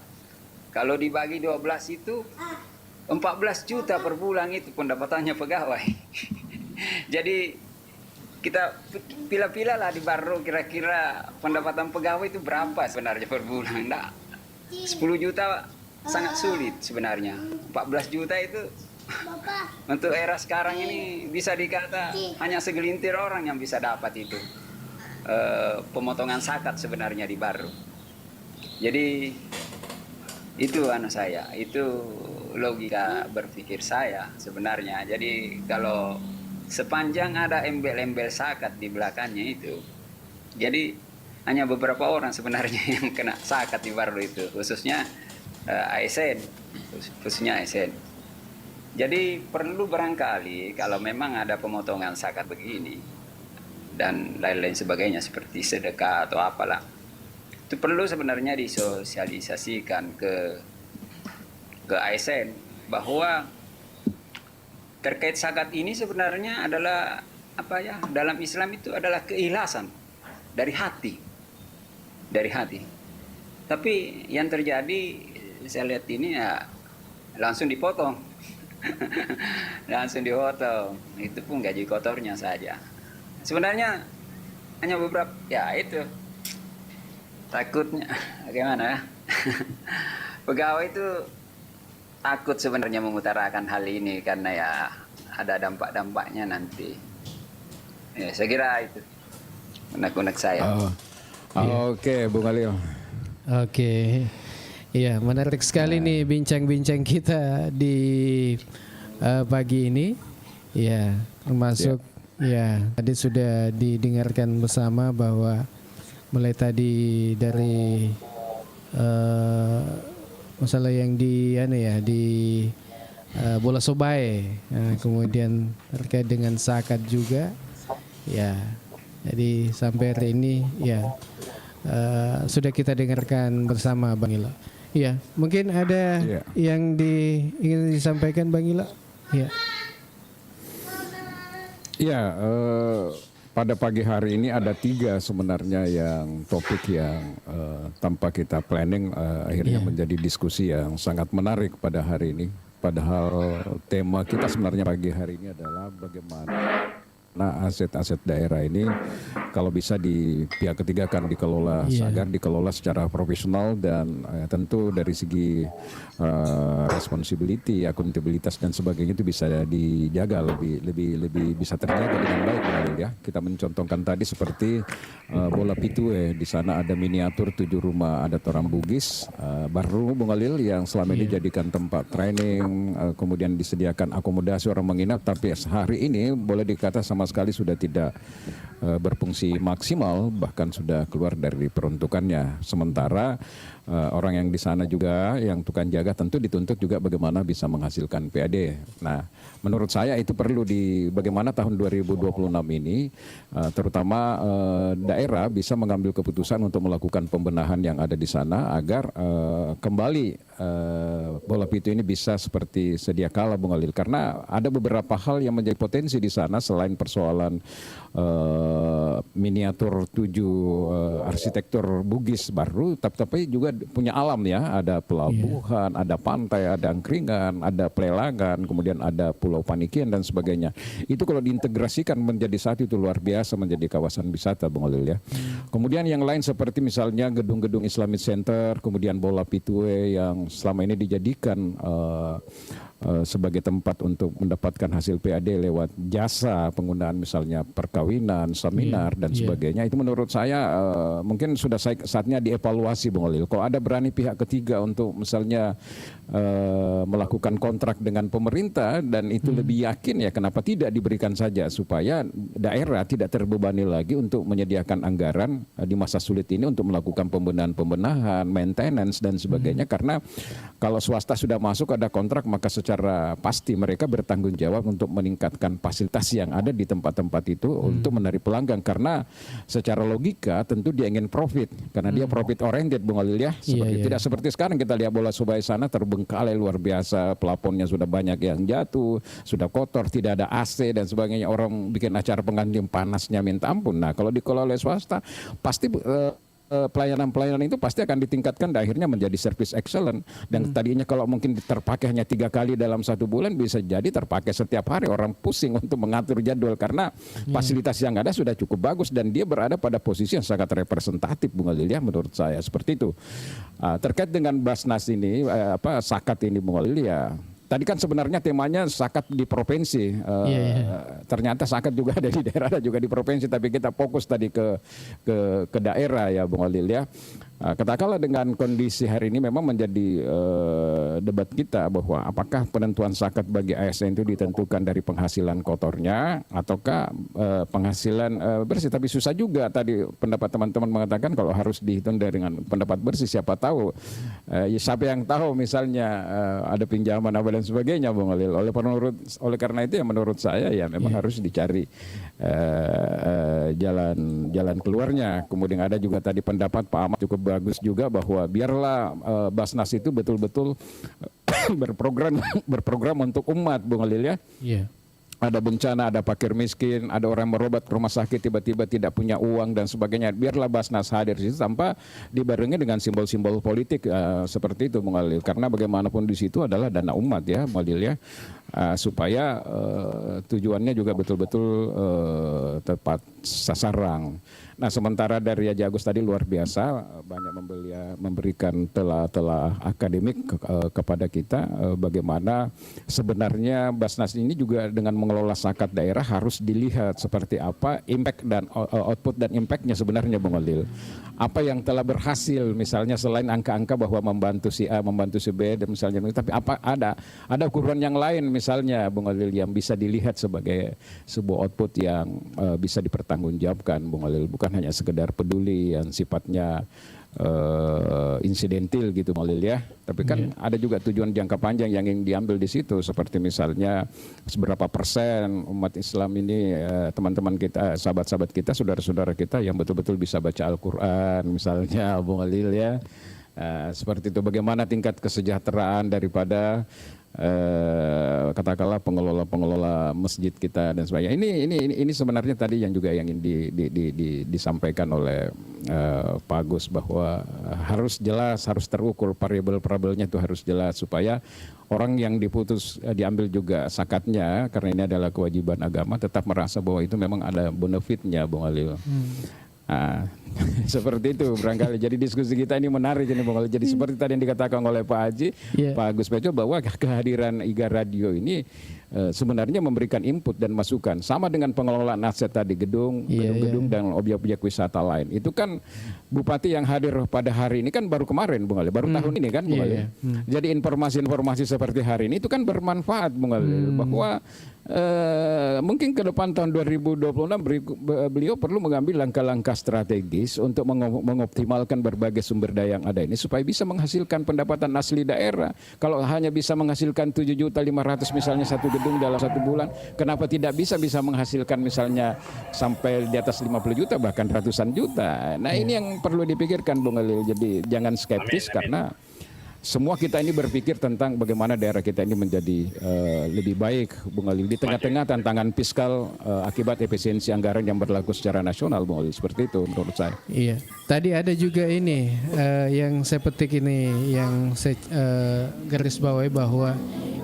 S4: Kalau dibagi 12 itu 14 juta per bulan itu pendapatannya pegawai. Jadi kita pilih-pilih lah di Barro kira-kira pendapatan pegawai itu berapa sebenarnya per bulan. Nah, 10 juta sangat sulit sebenarnya. 14 juta itu untuk era sekarang ini bisa dikata hanya segelintir orang yang bisa dapat itu. Pemotongan zakat sebenarnya di Barro. Jadi itu saya, itu logika berpikir saya sebenarnya. Jadi kalau sepanjang ada embel-embel zakat di belakangnya itu, jadi hanya beberapa orang sebenarnya yang kena zakat di Barlo itu, khususnya ASN, khususnya ASN. Jadi perlu barangkali kalau memang ada pemotongan zakat begini dan lain-lain sebagainya seperti sedekah atau apalah, itu perlu sebenarnya disosialisasikan ke ASN bahwa terkait zakat ini sebenarnya adalah dalam Islam itu adalah keikhlasan dari hati. Tapi yang terjadi saya lihat ini ya langsung dipotong. Langsung dipotong. Itu pun gaji kotornya saja. Sebenarnya hanya beberapa itu takutnya bagaimana ya? Pegawai itu takut sebenarnya mengutarakan hal ini karena ya ada dampak-dampaknya nanti. Ya, saya kira itu unek-unek saya.
S2: Oke, Bung Khalil.
S1: Oke. Iya, menarik sekali nih bincang-bincang kita di pagi ini. Ya, termasuk tadi sudah didengarkan bersama bahwa mulai tadi dari masalah yang di bola sobai, kemudian terkait dengan zakat juga, ya. Jadi sampai hari ini sudah kita dengarkan bersama Bang Ila. Ya, mungkin ada yang ingin disampaikan Bang Ila.
S2: Pada pagi hari ini ada 3 sebenarnya yang topik yang tanpa kita planning akhirnya menjadi diskusi yang sangat menarik pada hari ini. Padahal tema kita sebenarnya pagi hari ini adalah bagaimana aset-aset daerah ini kalau bisa di pihak ketiga akan dikelola agar dikelola secara profesional dan tentu dari segi responsibility, akuntabilitas dan sebagainya itu bisa dijaga lebih bisa terjaga dengan baik, ya. Kita mencontohkan tadi seperti bola Pitue, di sana ada miniatur 7 rumah adat orang Bugis baru Bung Khalil yang selama ini dijadikan tempat training, kemudian disediakan akomodasi orang menginap, tapi hari ini boleh dikata sama sekali sudah tidak berfungsi maksimal, bahkan sudah keluar dari peruntukannya. Sementara orang yang di sana juga yang tukang jaga tentu dituntut juga bagaimana bisa menghasilkan PAD. Nah, menurut saya itu perlu bagaimana tahun 2026 ini terutama daerah bisa mengambil keputusan untuk melakukan pembenahan yang ada di sana agar kembali bola Pitu ini bisa seperti sedia kala, Bung Khalil. Karena ada beberapa hal yang menjadi potensi di sana selain persoalan miniatur 7 arsitektur Bugis baru, tapi juga punya alam, ya. Ada pelabuhan, ada pantai, ada angkringan, ada pelelangan, kemudian ada Pulau Panikian dan sebagainya. Itu kalau diintegrasikan menjadi satu itu luar biasa, menjadi kawasan wisata, Bung Khalil, ya. Kemudian yang lain seperti misalnya gedung-gedung Islamic Center, kemudian bola Pitue yang selama ini dijadikan sebagai tempat untuk mendapatkan hasil PAD lewat jasa penggunaan misalnya perkawinan, seminar dan sebagainya, itu menurut saya mungkin sudah saatnya dievaluasi Bung Holil. Kalau ada berani pihak ketiga untuk misalnya melakukan kontrak dengan pemerintah dan itu lebih yakin, ya kenapa tidak diberikan saja supaya daerah tidak terbebani lagi untuk menyediakan anggaran di masa sulit ini untuk melakukan pembenahan, maintenance dan sebagainya. Karena kalau swasta sudah masuk ada kontrak, maka secara pasti mereka bertanggung jawab untuk meningkatkan fasilitas yang ada di tempat-tempat itu untuk menarik pelanggan, karena secara logika tentu dia ingin profit karena dia profit oriented Bung Holil ya. Tidak seperti sekarang kita lihat bola Surabaya sana terbengkalai luar biasa, plafonnya sudah banyak yang jatuh, sudah kotor, tidak ada AC dan sebagainya, orang bikin acara pengantin panasnya minta ampun. Nah kalau dikelola oleh swasta pasti pelayanan-pelayanan itu pasti akan ditingkatkan dan akhirnya menjadi service excellent. Dan tadinya kalau mungkin terpakai hanya 3 kali dalam 1 bulan, bisa jadi terpakai setiap hari. Orang pusing untuk mengatur jadwal karena fasilitas yang ada sudah cukup bagus dan dia berada pada posisi yang sangat representatif Bung Holil ya, menurut saya seperti itu. Terkait dengan Basnas ini, Sakat ini Bung Holil ya. Tadi kan sebenarnya temanya Sakat di provinsi, ternyata Sakat juga ada di daerah, ada juga di provinsi, tapi kita fokus tadi ke daerah ya Bung Holil ya. Katakanlah dengan kondisi hari ini memang menjadi debat kita bahwa apakah penentuan Sakat bagi ASN itu ditentukan dari penghasilan kotornya ataukah penghasilan bersih. Tapi susah juga tadi pendapat teman-teman mengatakan kalau harus dihitung dengan pendapat bersih, siapa tahu siapa yang tahu misalnya ada pinjaman apa dan sebagainya Bung Holil. Oleh karena itu ya menurut saya ya memang harus dicari jalan keluarnya. Kemudian ada juga tadi pendapat Pak Ahmad cukup bagus juga bahwa biarlah Basnas itu betul-betul berprogram untuk umat Bung Holil ya. Ada bencana, ada fakir miskin, ada orang berobat ke rumah sakit tiba-tiba tidak punya uang dan sebagainya. Biarlah Basnas hadir di situ tanpa dibarengi dengan simbol-simbol politik seperti itu Bung Holil. Karena bagaimanapun di situ adalah dana umat ya Bung Holil ya. Supaya tujuannya juga betul-betul tepat sasaran. Nah sementara dari Haji Agus tadi luar biasa banyak memberikan telah akademik kepada kita bagaimana sebenarnya Basnas ini juga dengan mengelola zakat daerah harus dilihat seperti apa impact dan output dan impactnya sebenarnya Bung Holil. Apa yang telah berhasil misalnya selain angka-angka bahwa membantu si A, membantu si B dan misalnya, tapi apa ada ukuran yang lain misalnya Bung Holil yang bisa dilihat sebagai sebuah output yang bisa dipertanggungjawabkan Bung Holil, bukan hanya sekedar peduli yang sifatnya insidentil gitu Bung Holil ya. Tapi kan ada juga tujuan jangka panjang yang ingin diambil di situ, seperti misalnya seberapa persen umat Islam ini teman-teman kita, sahabat-sahabat kita, saudara-saudara kita yang betul-betul bisa baca Al-Quran misalnya Bung Holil ya. Seperti itu, bagaimana tingkat kesejahteraan daripada katakanlah pengelola masjid kita dan sebagainya. Ini sebenarnya tadi yang juga yang ingin disampaikan oleh Pak Agus bahwa harus jelas, harus terukur, variabel-variabelnya itu harus jelas supaya orang yang diambil juga zakatnya karena ini adalah kewajiban agama tetap merasa bahwa itu memang ada benefitnya Bung Holil. Seperti itu barangkali. Jadi diskusi kita ini menarik ini Bung Holil. Jadi seperti tadi yang dikatakan oleh Pak Haji, Pak Agus Peco, bahwa kehadiran IGA Radio ini sebenarnya memberikan input dan masukan sama dengan pengelolaan aset tadi, gedung dan objek-objek wisata lain. Itu kan Bupati yang hadir pada hari ini kan baru kemarin Bung Holil, baru tahun ini kan Bung Holil. Jadi informasi-informasi seperti hari ini itu kan bermanfaat Bung Holil, bahwa mungkin ke depan tahun 2026 beliau perlu mengambil langkah-langkah strategis untuk mengoptimalkan berbagai sumber daya yang ada ini supaya bisa menghasilkan pendapatan asli daerah. Kalau hanya bisa menghasilkan 7.500.000 misalnya satu gedung dalam 1 bulan, kenapa tidak bisa menghasilkan misalnya sampai di atas 50 juta bahkan ratusan juta. Nah ini yang perlu dipikirkan Bung Holil. Jadi jangan skeptis karena semua kita ini berpikir tentang bagaimana daerah kita ini menjadi lebih baik Bung Holil di tengah-tengah tantangan fiskal akibat efisiensi anggaran yang berlaku secara nasional Bung Holil. Seperti itu menurut saya. Iya.
S1: Tadi ada juga ini yang saya petik ini yang saya garis bawahi bahwa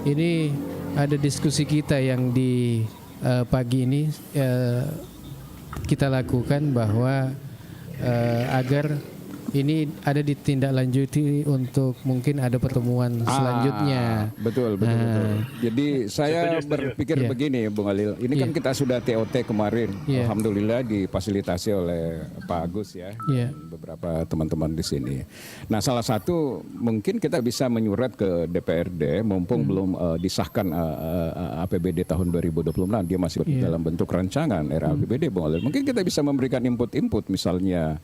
S1: ini ada diskusi kita yang di pagi ini kita lakukan bahwa agar ini ada ditindaklanjuti untuk mungkin ada pertemuan selanjutnya.
S2: Betul. Jadi saya berpikir begini, Bung Alil. Ini kan kita sudah TOT kemarin, alhamdulillah difasilitasi oleh Pak Agus ya, dan beberapa teman-teman di sini. Nah, salah satu mungkin kita bisa menyurat ke DPRD, mumpung belum disahkan APBD tahun 2026, dia masih dalam bentuk rancangan RAPBD, Bung Alil. Mungkin kita bisa memberikan input misalnya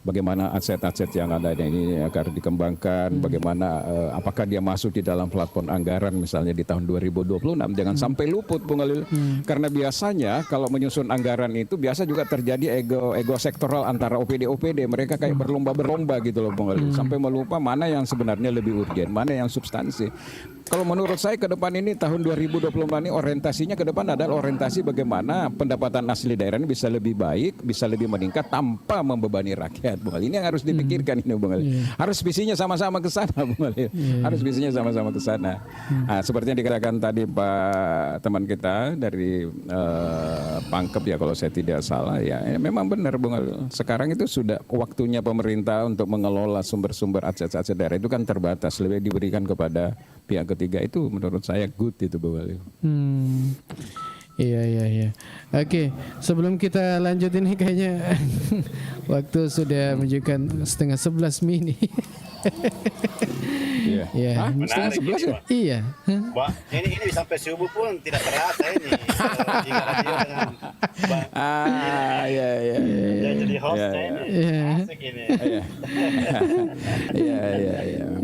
S2: bagaimana aset-aset yang ada ini agar dikembangkan, bagaimana apakah dia masuk di dalam platform anggaran misalnya di tahun 2026, jangan sampai luput, Bung Alil. Karena biasanya kalau menyusun anggaran itu biasa juga terjadi ego sektoral antara OPD mereka kayak berlomba gitu loh, Bung Alil, sampai melupa mana yang sebenarnya lebih urgen, mana yang substansi. Kalau menurut saya ke depan ini tahun 2024 ini orientasinya ke depan adalah orientasi bagaimana pendapatan asli daerah ini bisa lebih baik, bisa lebih meningkat tanpa membebani rakyat, Bung Alil. Ini yang harus dipikirkan ini, Bung Alil. Harus visinya sama-sama ke sana, Bung Alil. Harus visinya sama-sama ke sana. Nah, seperti yang dikatakan tadi Pak teman kita dari Pangkep ya, kalau saya tidak salah ya, memang benar, Bung Alil. Sekarang itu sudah waktunya pemerintah untuk mengelola sumber-sumber aset-aset daerah itu kan terbatas, lebih diberikan kepada pihak ketiga. Itu menurut saya good itu, Bung Alil.
S1: Iya. Oke, sebelum kita lanjut ini kayaknya waktu sudah menunjukkan 10:30 mini.
S2: Iya. Setengah 11 ya?
S1: Iya.
S5: Wah, ini sampai subuh pun tidak terasa ini. Jika radio dengan
S2: Iya.
S5: jadi hostnya ini. Asik ini.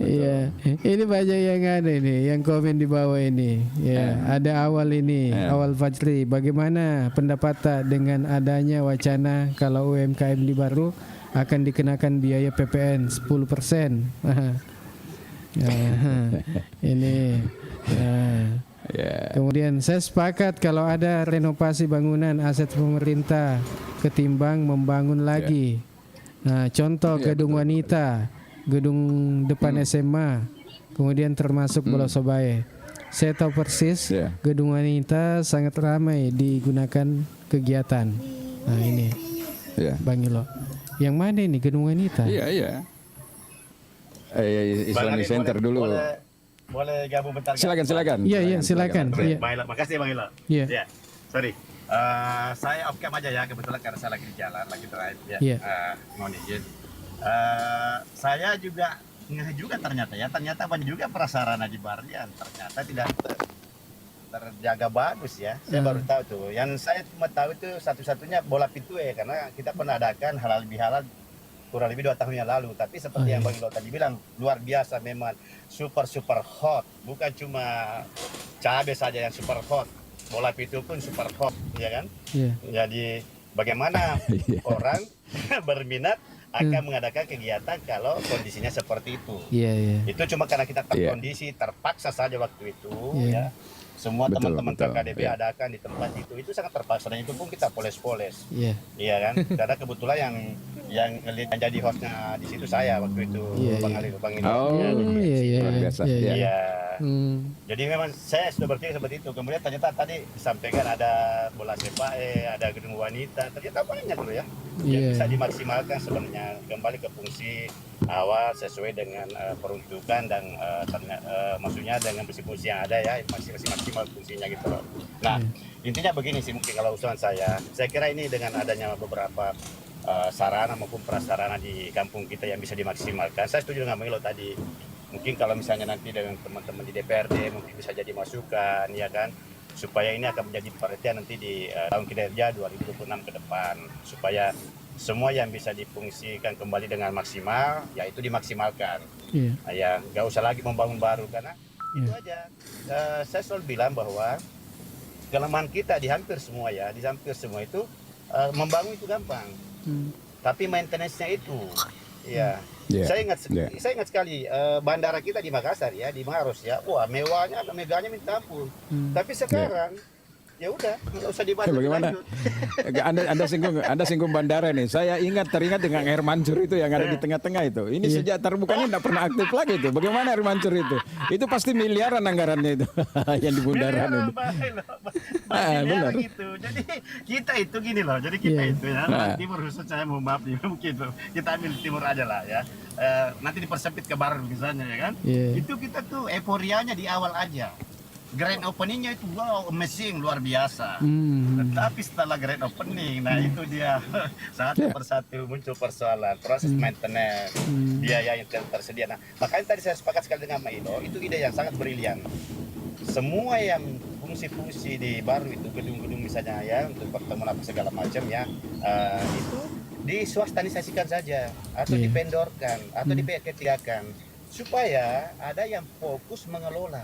S1: Iya. Ini banyak yang ada ini, yang komen di bawah ini. Ya, ada awal ini, awal Fajri. Bagaimana pendapat dengan adanya wacana kalau UMKM di Baru akan dikenakan biaya PPN 10%. Ini. Kemudian saya sepakat kalau ada renovasi bangunan aset pemerintah ketimbang membangun lagi. Nah, contoh gedung wanita, gedung depan SMA, kemudian termasuk Bolosobae. Saya tahu persis gedung wanita sangat ramai digunakan kegiatan. Nah ini, Bang Ilo. Yang mana ini gedung wanita?
S2: Iya. Islamic Center dulu.
S5: Boleh gabung bentar?
S2: Silakan.
S1: Iya, silakan.
S5: Baiklah, makasih Bang Ilo.
S1: Iya.
S5: Sorry. Saya off cam aja ya, kebetulan karena saya lagi di jalan, lagi drive ya. Mohon izin. Saya juga ternyata banyak juga prasarana di Barlian ternyata tidak terjaga bagus ya. Saya baru tahu tuh. Yang saya cuma tahu itu satu-satunya bola pintu karena kita pernah adakan halal bihalal kurang lebih 2 tahun yang lalu. Tapi seperti yang Bang Ilo tadi bilang, luar biasa memang super hot. Bukan cuma cabai saja yang super hot, bola pintu pun super hot, ya kan? Jadi bagaimana orang berminat akan mengadakan kegiatan kalau kondisinya seperti itu. Itu cuma karena kita terkondisi, terpaksa saja waktu itu ya. Semua teman-teman KKDB adakan di tempat itu sangat terpaksa, dan itu pun kita poles-poles. Iya kan? Karena kebetulan yang jadi hostnya di situ saya waktu itu, Bang Ali, Bang Ino.
S2: Biasa.
S5: Iya. Jadi memang saya sudah berpikir seperti itu. Kemudian ternyata tadi disampaikan ada bola sepak, ada gedung wanita. Ternyata banyak loh ya. Yang bisa dimaksimalkan sebenarnya kembali ke fungsi awal sesuai dengan peruntukan dan maksudnya dengan fungsi yang ada ya, masih maksimal fungsinya gitu loh. Nah, intinya begini sih mungkin kalau usulan saya kira ini dengan adanya beberapa sarana maupun prasarana di kampung kita yang bisa dimaksimalkan. Saya setuju dengan Bang Ilo tadi. Mungkin kalau misalnya nanti dengan teman-teman di DPRD mungkin bisa jadi masukan ya kan, supaya ini akan menjadi perhatian nanti di tahun kinerja 2026 ke depan, supaya semua yang bisa difungsikan kembali dengan maksimal ya itu dimaksimalkan. Nah, ya nggak usah lagi membangun baru, karena itu aja. Saya selalu bilang bahwa kelemahan kita di hampir semua itu membangun itu gampang, tapi maintenance-nya itu Saya ingat sekali bandara kita di Makassar ya, di Maros ya, wah megahnya minta ampun. Tapi sekarang ya udah nggak usah dibahas.
S2: Bagaimana? Anda singgung bandara nih. Saya teringat dengan air mancur itu yang ada di tengah-tengah itu. Ini sejak terbukanya tidak pernah aktif lagi itu. Bagaimana air mancur itu? Itu pasti miliaran anggarannya itu yang di bundaran itu.
S5: Benar. Gitu. Jadi kita itu gini loh. Jadi kita itu ya. Timur khusus saya mau maaf nih mungkin kita ambil timur aja lah ya. Nanti dipersempit ke barat misalnya ya kan. Itu kita tuh euforianya di awal aja. Grand openingnya itu wow amazing luar biasa. Tetapi setelah grand opening, nah itu dia satu persatu muncul persoalan proses maintenance, biaya yang tersedia. Nah makanya tadi saya sepakat sekali dengan Mbak Ilo, itu ide yang sangat brilian. Semua yang fungsi-fungsi di baru itu gedung-gedung misalnya ya untuk pertemuan apa segala macam ya itu diswastanisasikan saja atau dipendorkan atau dipetiakan supaya ada yang fokus mengelola.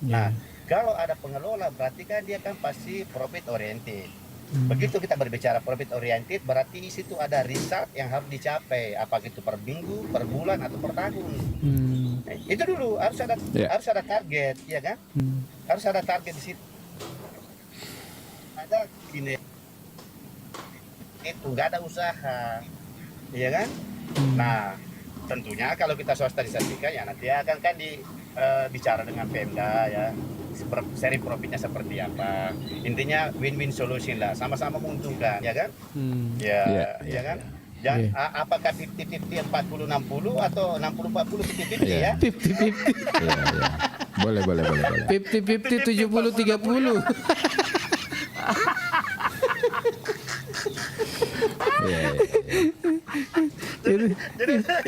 S5: Nah kalau ada pengelola berarti kan dia kan pasti profit oriented. Begitu kita berbicara profit oriented berarti di situ ada result yang harus dicapai, apakah itu per minggu, per bulan atau per tahun. Nah, itu dulu harus ada target, ya kan? Harus ada target di situ. Ada ini itu nggak ada usaha, ya kan? Nah tentunya kalau kita swastanisasikan ya nanti akan kan bicara dengan Pemda ya. Seri profitnya seperti apa, intinya win-win solution lah, sama-sama menguntungkan ya kan. Ya kan. Apakah 50-50 40-60 atau 60-40 50-50 ya
S1: 50-50
S2: boleh
S1: 50-50 70-30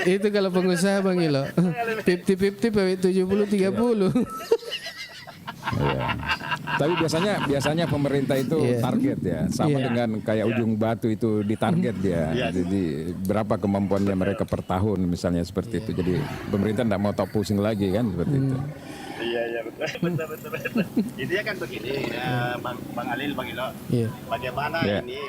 S1: itu kalau pengusaha Bang Ilo 50-50 70-30.
S2: Tapi biasanya pemerintah itu target ya, sama dengan kayak ujung batu itu ditarget dia. Jadi berapa kemampuannya mereka per tahun misalnya seperti itu. Jadi pemerintah tidak mau tahu pusing lagi kan seperti itu.
S5: Iya betul. Intinya kan begini, Bang Alil, Bang Ilo, bagaimana ini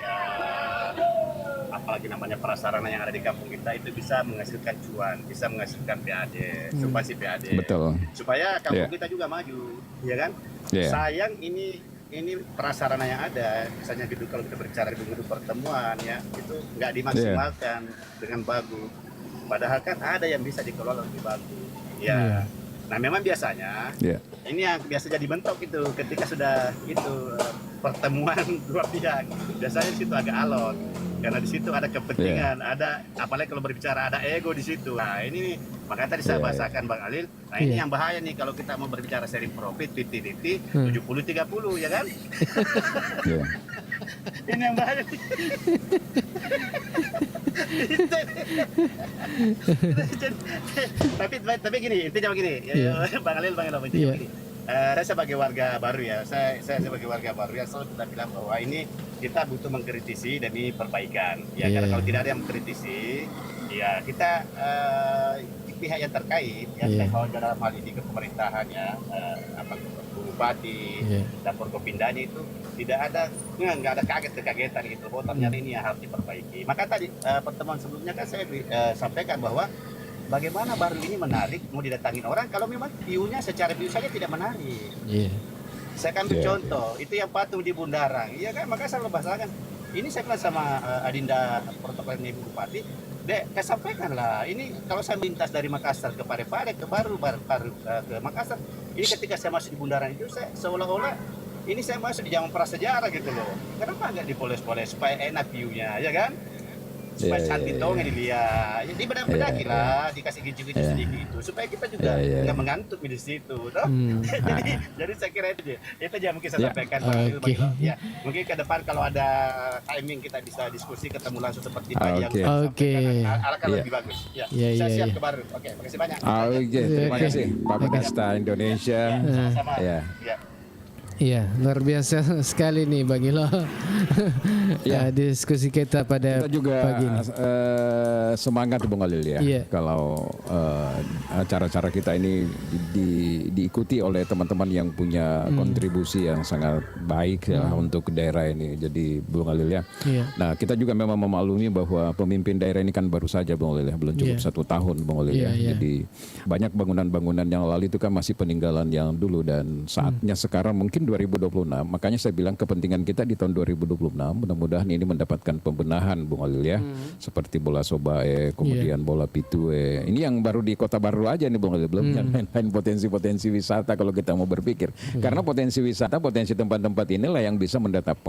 S5: apalagi namanya prasarana yang ada di kampung kita itu bisa menghasilkan cuan, bisa menghasilkan PAD, sumbangsi PAD.
S2: Betul.
S5: Supaya kampung kita juga maju, ya kan? Sayang ini prasarana yang ada, misalnya kalau kita berbicara gedung pertemuan ya, itu nggak dimaksimalkan dengan bagus. Padahal kan ada yang bisa dikelola lebih bagus. Ya. Nah memang biasanya ini yang biasa jadi bentrok itu ketika sudah itu pertemuan dua pihak, biasanya di situ agak alot karena di situ ada kepentingan, ada apalagi kalau berbicara ada ego di situ. Nah ini makanya tadi saya bahasakan Bang Alil. Nah ini yang bahaya nih kalau kita mau berbicara sharing profit 50-50 70-30 ya kan? Ini yang bahaya. tapi gini, intinya begini, Bang Alil, begini. Saya sebagai warga baru ya, saya sebagai warga baru yang selalu kita bilang bahwa ini kita butuh mengkritisi dan ini perbaikan. Ya karena kalau tidak ada yang mengkritisi, ya kita pihak yang terkait, yang dalam hal ini ke pemerintahan ya, Bupati, dapur Kopindanya itu tidak ada kekagetan gitu. Bahwa ternyata ini yang harus diperbaiki. Maka tadi pertemuan sebelumnya kan saya sampaikan bahwa bagaimana baru ini menarik mau didatangin orang kalau memang view-nya secara view saja tidak menarik. Saya akan contoh, itu yang patung di Bundaran. Iya kan, maka saya bahasakan. Ini saya bilang sama Adinda protokol Ibu Bupati, Dek, saya sampaikan lah. Ini kalau saya lintas dari Makassar ke Parepare, ke baru ke Makassar. Ini ketika saya masuk di Bundaran itu, saya seolah-olah ini saya masuk di zaman prasejarah gitu loh. Kenapa nggak dipoles-poles supaya enak view-nya, ya kan? Supaya cantik dong dilihat. Jadi benar-benar lah dikasih gizi-gizi sedikit itu supaya kita juga nggak mengantuk di situ, toh. Jadi saya kira itu aja mungkin saya sampaikan. Ya, mungkin ke depan kalau ada timing kita bisa diskusi ketemu langsung seperti Pak yang akan lebih bagus. Ya, saya siap ke baru. Oke, makasih banyak.
S2: Terima kasih Pak Pedesta Indonesia.
S1: Iya, luar biasa sekali nih Bang Ilo. diskusi kita pada
S2: kita juga
S1: pagi ini.
S2: Semangat Bung Alil ya. Kalau acara-acara kita ini diikuti oleh teman-teman yang punya kontribusi yang sangat baik ya untuk daerah ini. Jadi Bung Alil ya. Nah kita juga memang memaklumi bahwa pemimpin daerah ini kan baru saja Bung Alil ya, belum cukup 1 tahun Bung Alil ya. Jadi banyak bangunan-bangunan yang lalu itu kan masih peninggalan yang dulu, dan saatnya sekarang mungkin 2026. Makanya saya bilang kepentingan kita di tahun 2026 mudah-mudahan ini mendapatkan pembenahan Bung Alil ya. Seperti bola Sobae, kemudian bola Pitue. Ini yang baru di Kota Baru aja nih Bung Alil, belum yang lain potensi-potensi wisata kalau kita mau berpikir. Karena potensi wisata, potensi tempat-tempat inilah yang bisa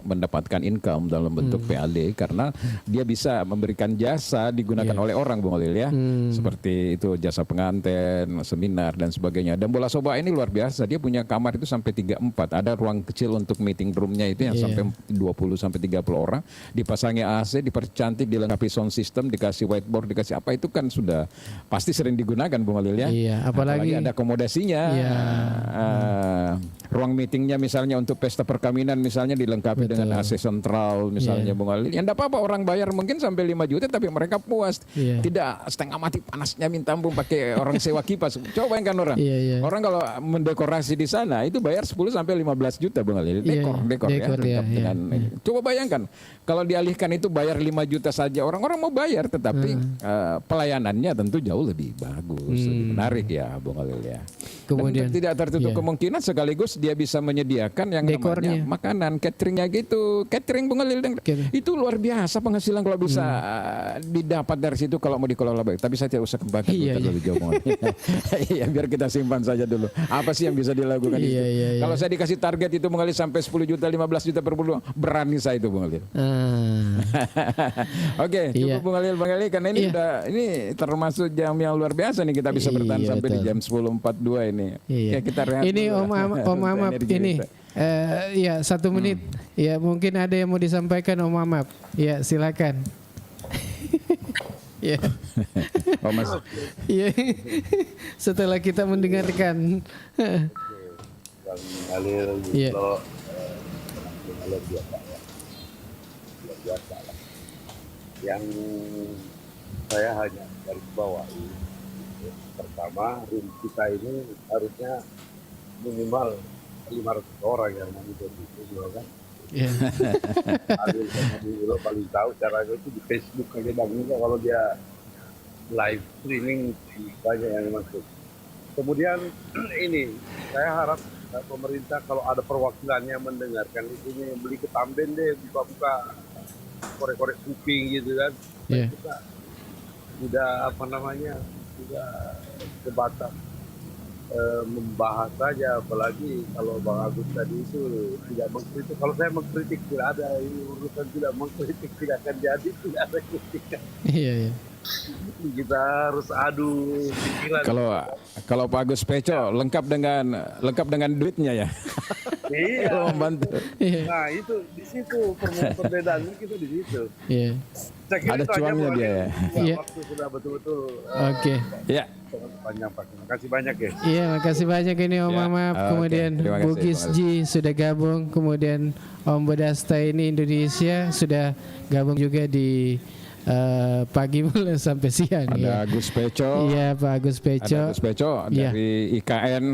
S2: mendapatkan income dalam bentuk PAD, karena dia bisa memberikan jasa digunakan oleh orang Bung Alil ya. Seperti itu jasa pengantin, seminar dan sebagainya. Dan bola Sobae ini luar biasa, dia punya kamar itu sampai 3-4. Ada ruang kecil untuk meeting roomnya itu yang sampai 20 sampai 30 orang, dipasangi AC, dipercantik, dilengkapi sound system, dikasih whiteboard, dikasih apa, itu kan sudah pasti sering digunakan Bung Alil ya. Apalagi ada akomodasinya. Ruang meetingnya misalnya untuk pesta perkawinan misalnya dilengkapi dengan AC sentral misalnya Bung Alil. Ya enggak apa-apa, orang bayar mungkin sampai 5 juta tapi mereka puas. Tidak setengah mati panasnya minta ampun pakai orang sewa kipas. Coba bayangkan orang. Orang kalau mendekorasi di sana itu bayar 10 sampai 15 juta Bung Alil. Dekor ya. Coba bayangkan kalau dialihkan itu bayar 5 juta saja, orang-orang mau bayar, tetapi pelayanannya tentu jauh lebih bagus, lebih menarik ya Bung Alil ya. Kemudian tidak tertutup kemungkinan sekaligus dia bisa menyediakan yang namanya makanan, cateringnya gitu. Catering Bung Alil itu luar biasa penghasilan kalau bisa didapat dari situ kalau mau dikelola baik. Tapi saya tidak usah kembangkan lebih jauh Bung Alil. Iya, biar kita simpan saja dulu. Apa sih yang bisa dilakukan itu? Kalau saya dikasih target itu Bung Alil sampai 10 juta, 15 juta per bulan, berani saya itu Bung Alil. Oke, cukup Bung Alil karena ini sudah termasuk jam yang luar biasa nih, kita bisa bertahan sampai di jam 10.42 ini. Ya kita rehat.
S1: Ini Om Amap ini ya 1 menit. Ya mungkin ada yang mau disampaikan Om Amap. Ya silakan. Ya.
S2: Oh Mas.
S1: Ya. Setelah kita mendengarkan.
S6: Bang Alil luar biasa lah. Yang saya hanya garis bawahi, pertama room kita ini harusnya minimal 500 orang yang monitor itu juga kan. Alil sama Bang paling tahu caranya itu di Facebook aja Bang Ilo, kalau dia live streaming banyak yang masuk. Kemudian ini saya harap pemerintah kalau ada perwakilannya mendengarkan di sini, beli ketamben deh, buka-buka korek-korek kuping gitu kan. Kita tidak tidak sebatas membahas saja, apalagi kalau Bang Agus tadi itu tidak mengkritik. Kalau saya mengkritik tidak ada, ini urusan tidak mengkritik tidak akan jadi, tidak ada kritikan. Kita harus adu pikiran.
S2: Kalau Pak Agus Peco lengkap dengan duitnya ya.
S6: Iya.
S2: Membantu.
S6: Nah itu di situ perbedaannya, kita di situ.
S2: Ada cuannya dia ya.
S6: Waktu sudah betul-betul.
S1: Oke.
S6: Ya. Panjang Pak. Terima kasih banyak ya.
S1: Iya, makasih banyak ini Om Amap. Kemudian Bugis Ji sudah gabung. Kemudian Om Bedasta ini Indonesia sudah gabung juga di pagi mulai sampai siang.
S2: Ada Agus Peco.
S1: Iya, Pak Agus Peco.
S2: Ada Agus Peco dari IKN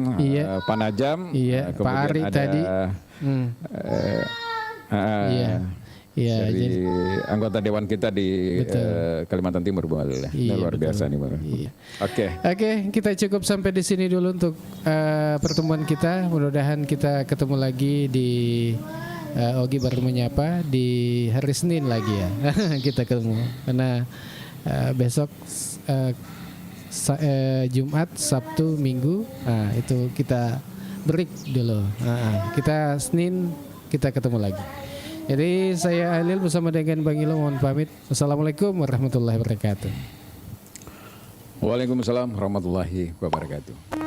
S2: Panajam.
S1: Iya, Pak Ari
S2: ada,
S1: tadi.
S2: Dari anggota dewan kita di Kalimantan Timur Bung Alil. Luar biasa nih Bang. Oke,
S1: kita cukup sampai di sini dulu untuk pertemuan kita. Mudah-mudahan kita ketemu lagi di Ogi baru menyapa di hari Senin lagi ya. Kita ketemu karena besok Jumat, Sabtu, Minggu, itu kita break dulu. Kita Senin kita ketemu lagi. Jadi saya Alil bersama dengan Bang Ilo mohon pamit. Wassalamualaikum warahmatullahi wabarakatuh.
S2: Waalaikumsalam warahmatullahi wabarakatuh.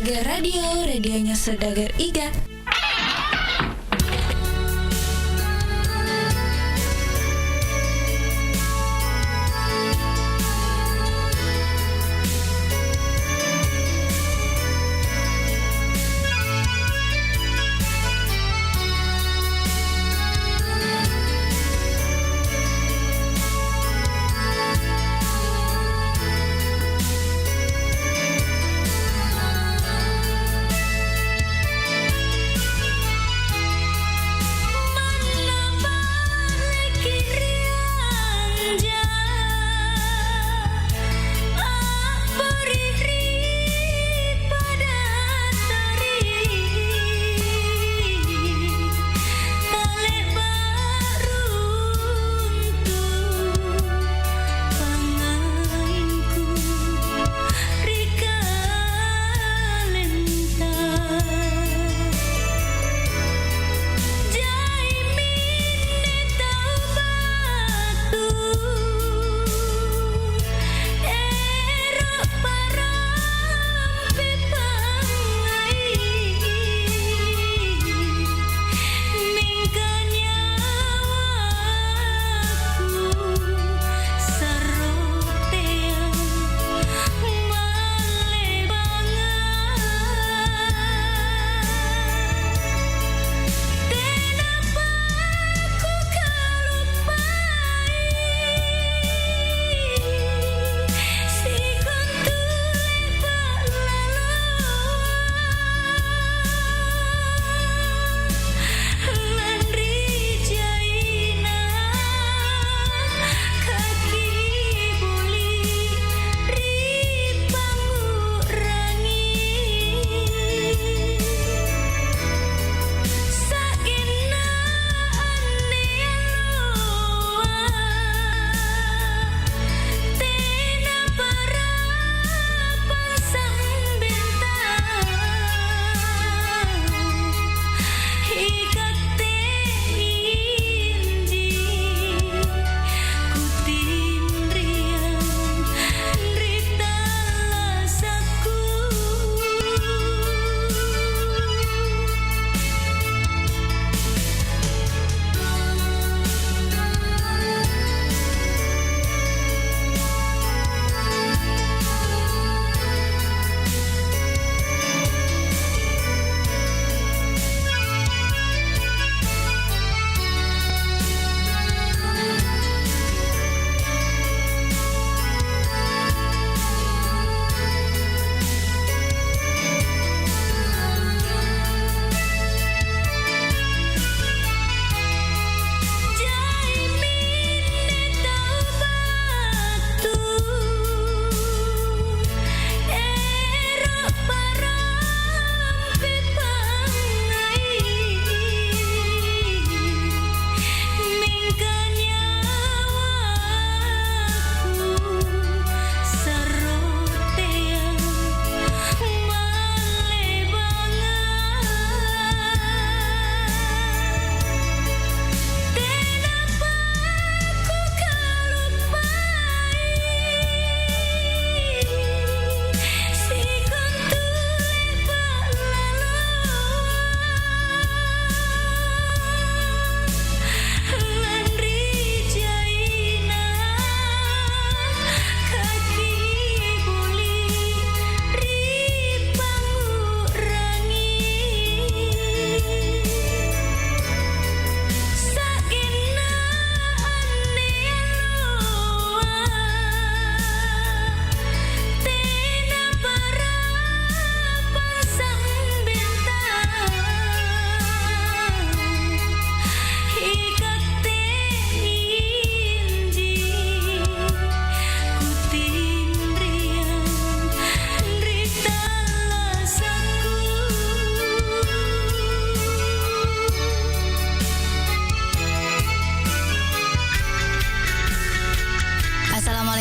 S7: Saudagar Radio, radionya Saudagar Iga.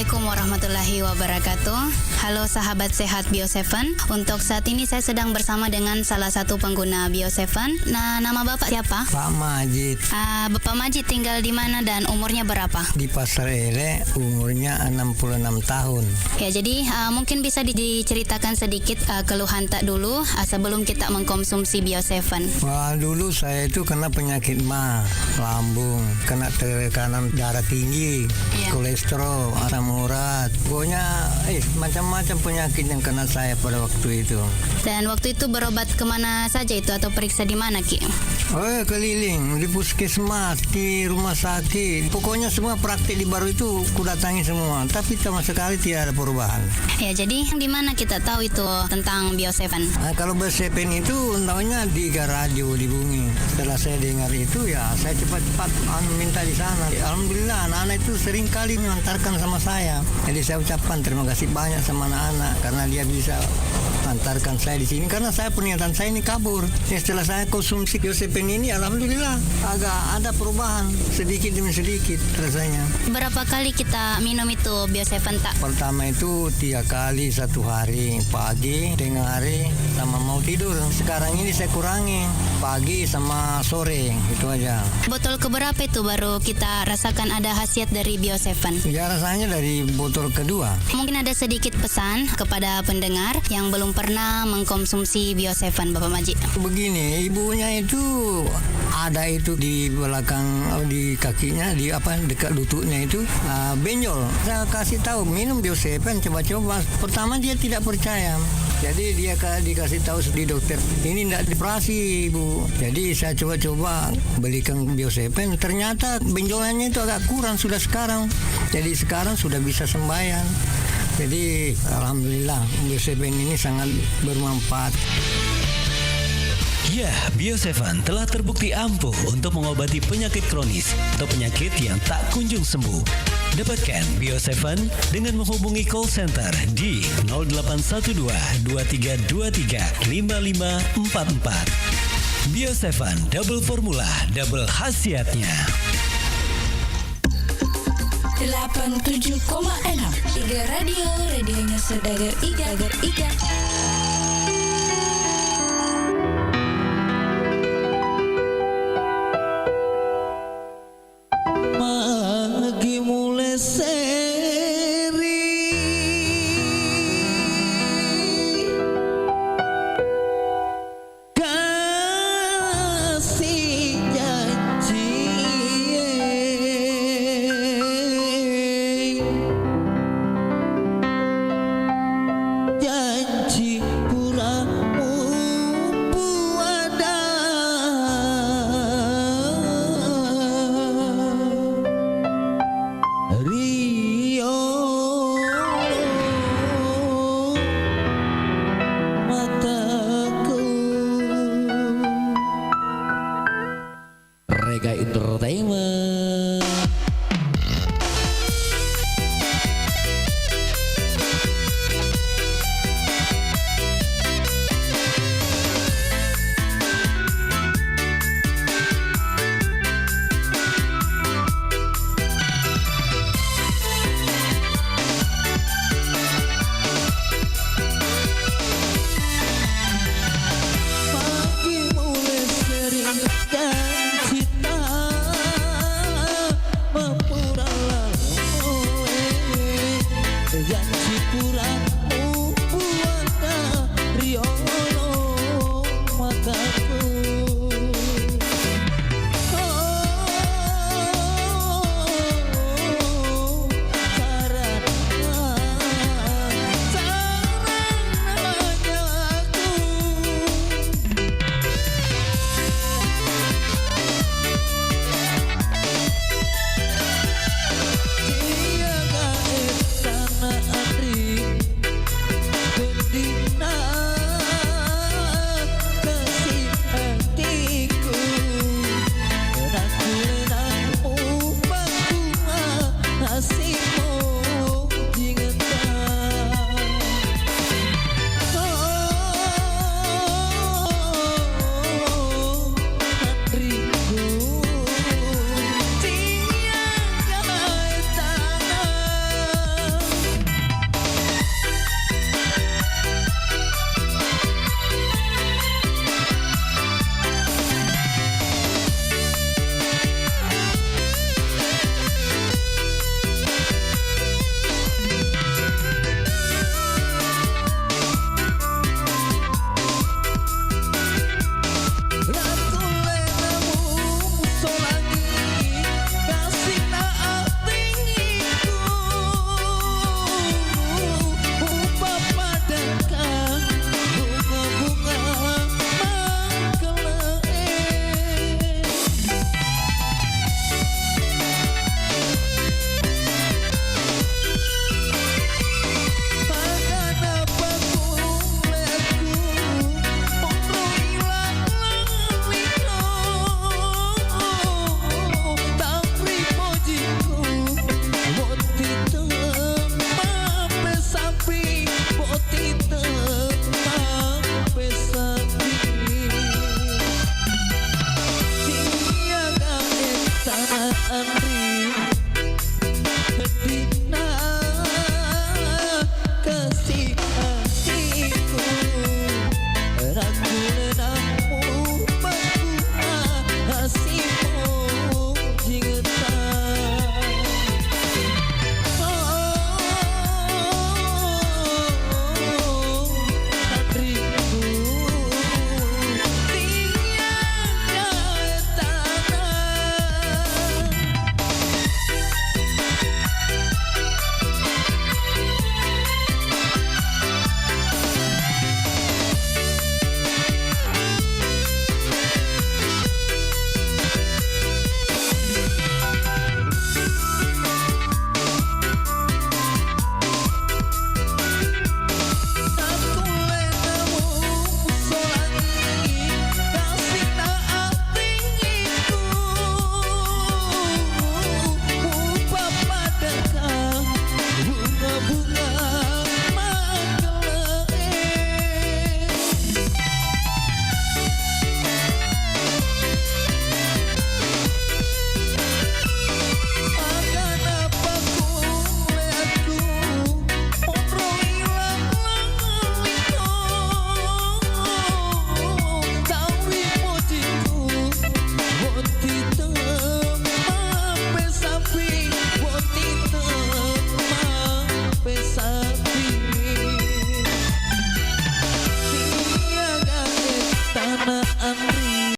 S8: Assalamualaikum warahmatullahi wabarakatuh. Halo sahabat sehat Bio7. Untuk saat ini saya sedang bersama dengan salah satu pengguna Bio7. Nah, nama Bapak siapa?
S9: Pak Majid.
S8: Bapak Majid tinggal di mana dan umurnya berapa?
S9: Di Pasar Ele, umurnya 66 tahun.
S8: Ya, jadi mungkin bisa diceritakan sedikit keluhan tak dulu sebelum kita mengkonsumsi Bio7.
S9: Wah, dulu saya itu kena penyakit lambung, kena tekanan darah tinggi, kolesterol, asam urat, pokoknya macam-macam penyakit yang kena saya pada waktu itu.
S8: Dan waktu itu berobat kemana saja itu atau periksa di mana, Ki?
S9: Keliling di puskesmas, di rumah sakit, pokoknya semua praktik di Baru itu kudatangi semua, tapi sama sekali tidak ada perubahan.
S8: Ya, jadi di mana kita tahu itu tentang Bio7?
S9: Kalau Bio7 itu tahunya di radio di Bumi. Setelah saya dengar itu, ya saya cepat-cepat minta di sana. Alhamdulillah anak-anak itu sering kali mengantarkan sama saya. Jadi saya ucapkan terima kasih banyak sama anak-anak karena dia bisa antarkan saya di sini karena saya pernyataan saya ini kabur. Setelah saya konsumsi Bio7 ini, alhamdulillah agak ada perubahan sedikit demi sedikit rasanya.
S8: Berapa kali kita minum itu Bio7 tak?
S9: Pertama itu 3 kali satu hari, pagi, tengah hari, sama mau tidur. Sekarang ini saya kurangi pagi sama sore, itu aja.
S8: Botol keberapa itu baru kita rasakan ada khasiat dari Bio7?
S9: Ya, rasanya dari botol kedua.
S8: Mungkin ada sedikit pesan kepada pendengar yang belum pernah mengkonsumsi Bio7, Bapak Majid.
S9: Begini, ibunya itu ada itu di belakang, di kakinya, di dekat lututnya itu benjol. Saya kasih tahu minum Bio7, coba-coba. Pertama dia tidak percaya. Jadi dia dikasih tahu di dokter, ini tidak dioperasi ibu. Jadi saya coba-coba belikan Bio7, ternyata benjolannya itu agak kurang sudah sekarang. Jadi sekarang sudah bisa sembahyang. Jadi alhamdulillah Bio7 ini sangat bermanfaat.
S10: Ya, Bio7 telah terbukti ampuh untuk mengobati penyakit kronis atau penyakit yang tak kunjung sembuh. Dapatkan Bio7 dengan menghubungi call center di 0812 2323 5544. Bio7 double formula, double khasiatnya.
S7: 87,6 Iga Radio, radionya Saudagar Iga.
S11: Pagi mulai seri kasih janji pura puada Rio mataku. Rega Entertainment. Pagi mulai sering dan cinta mempura lalu janji pura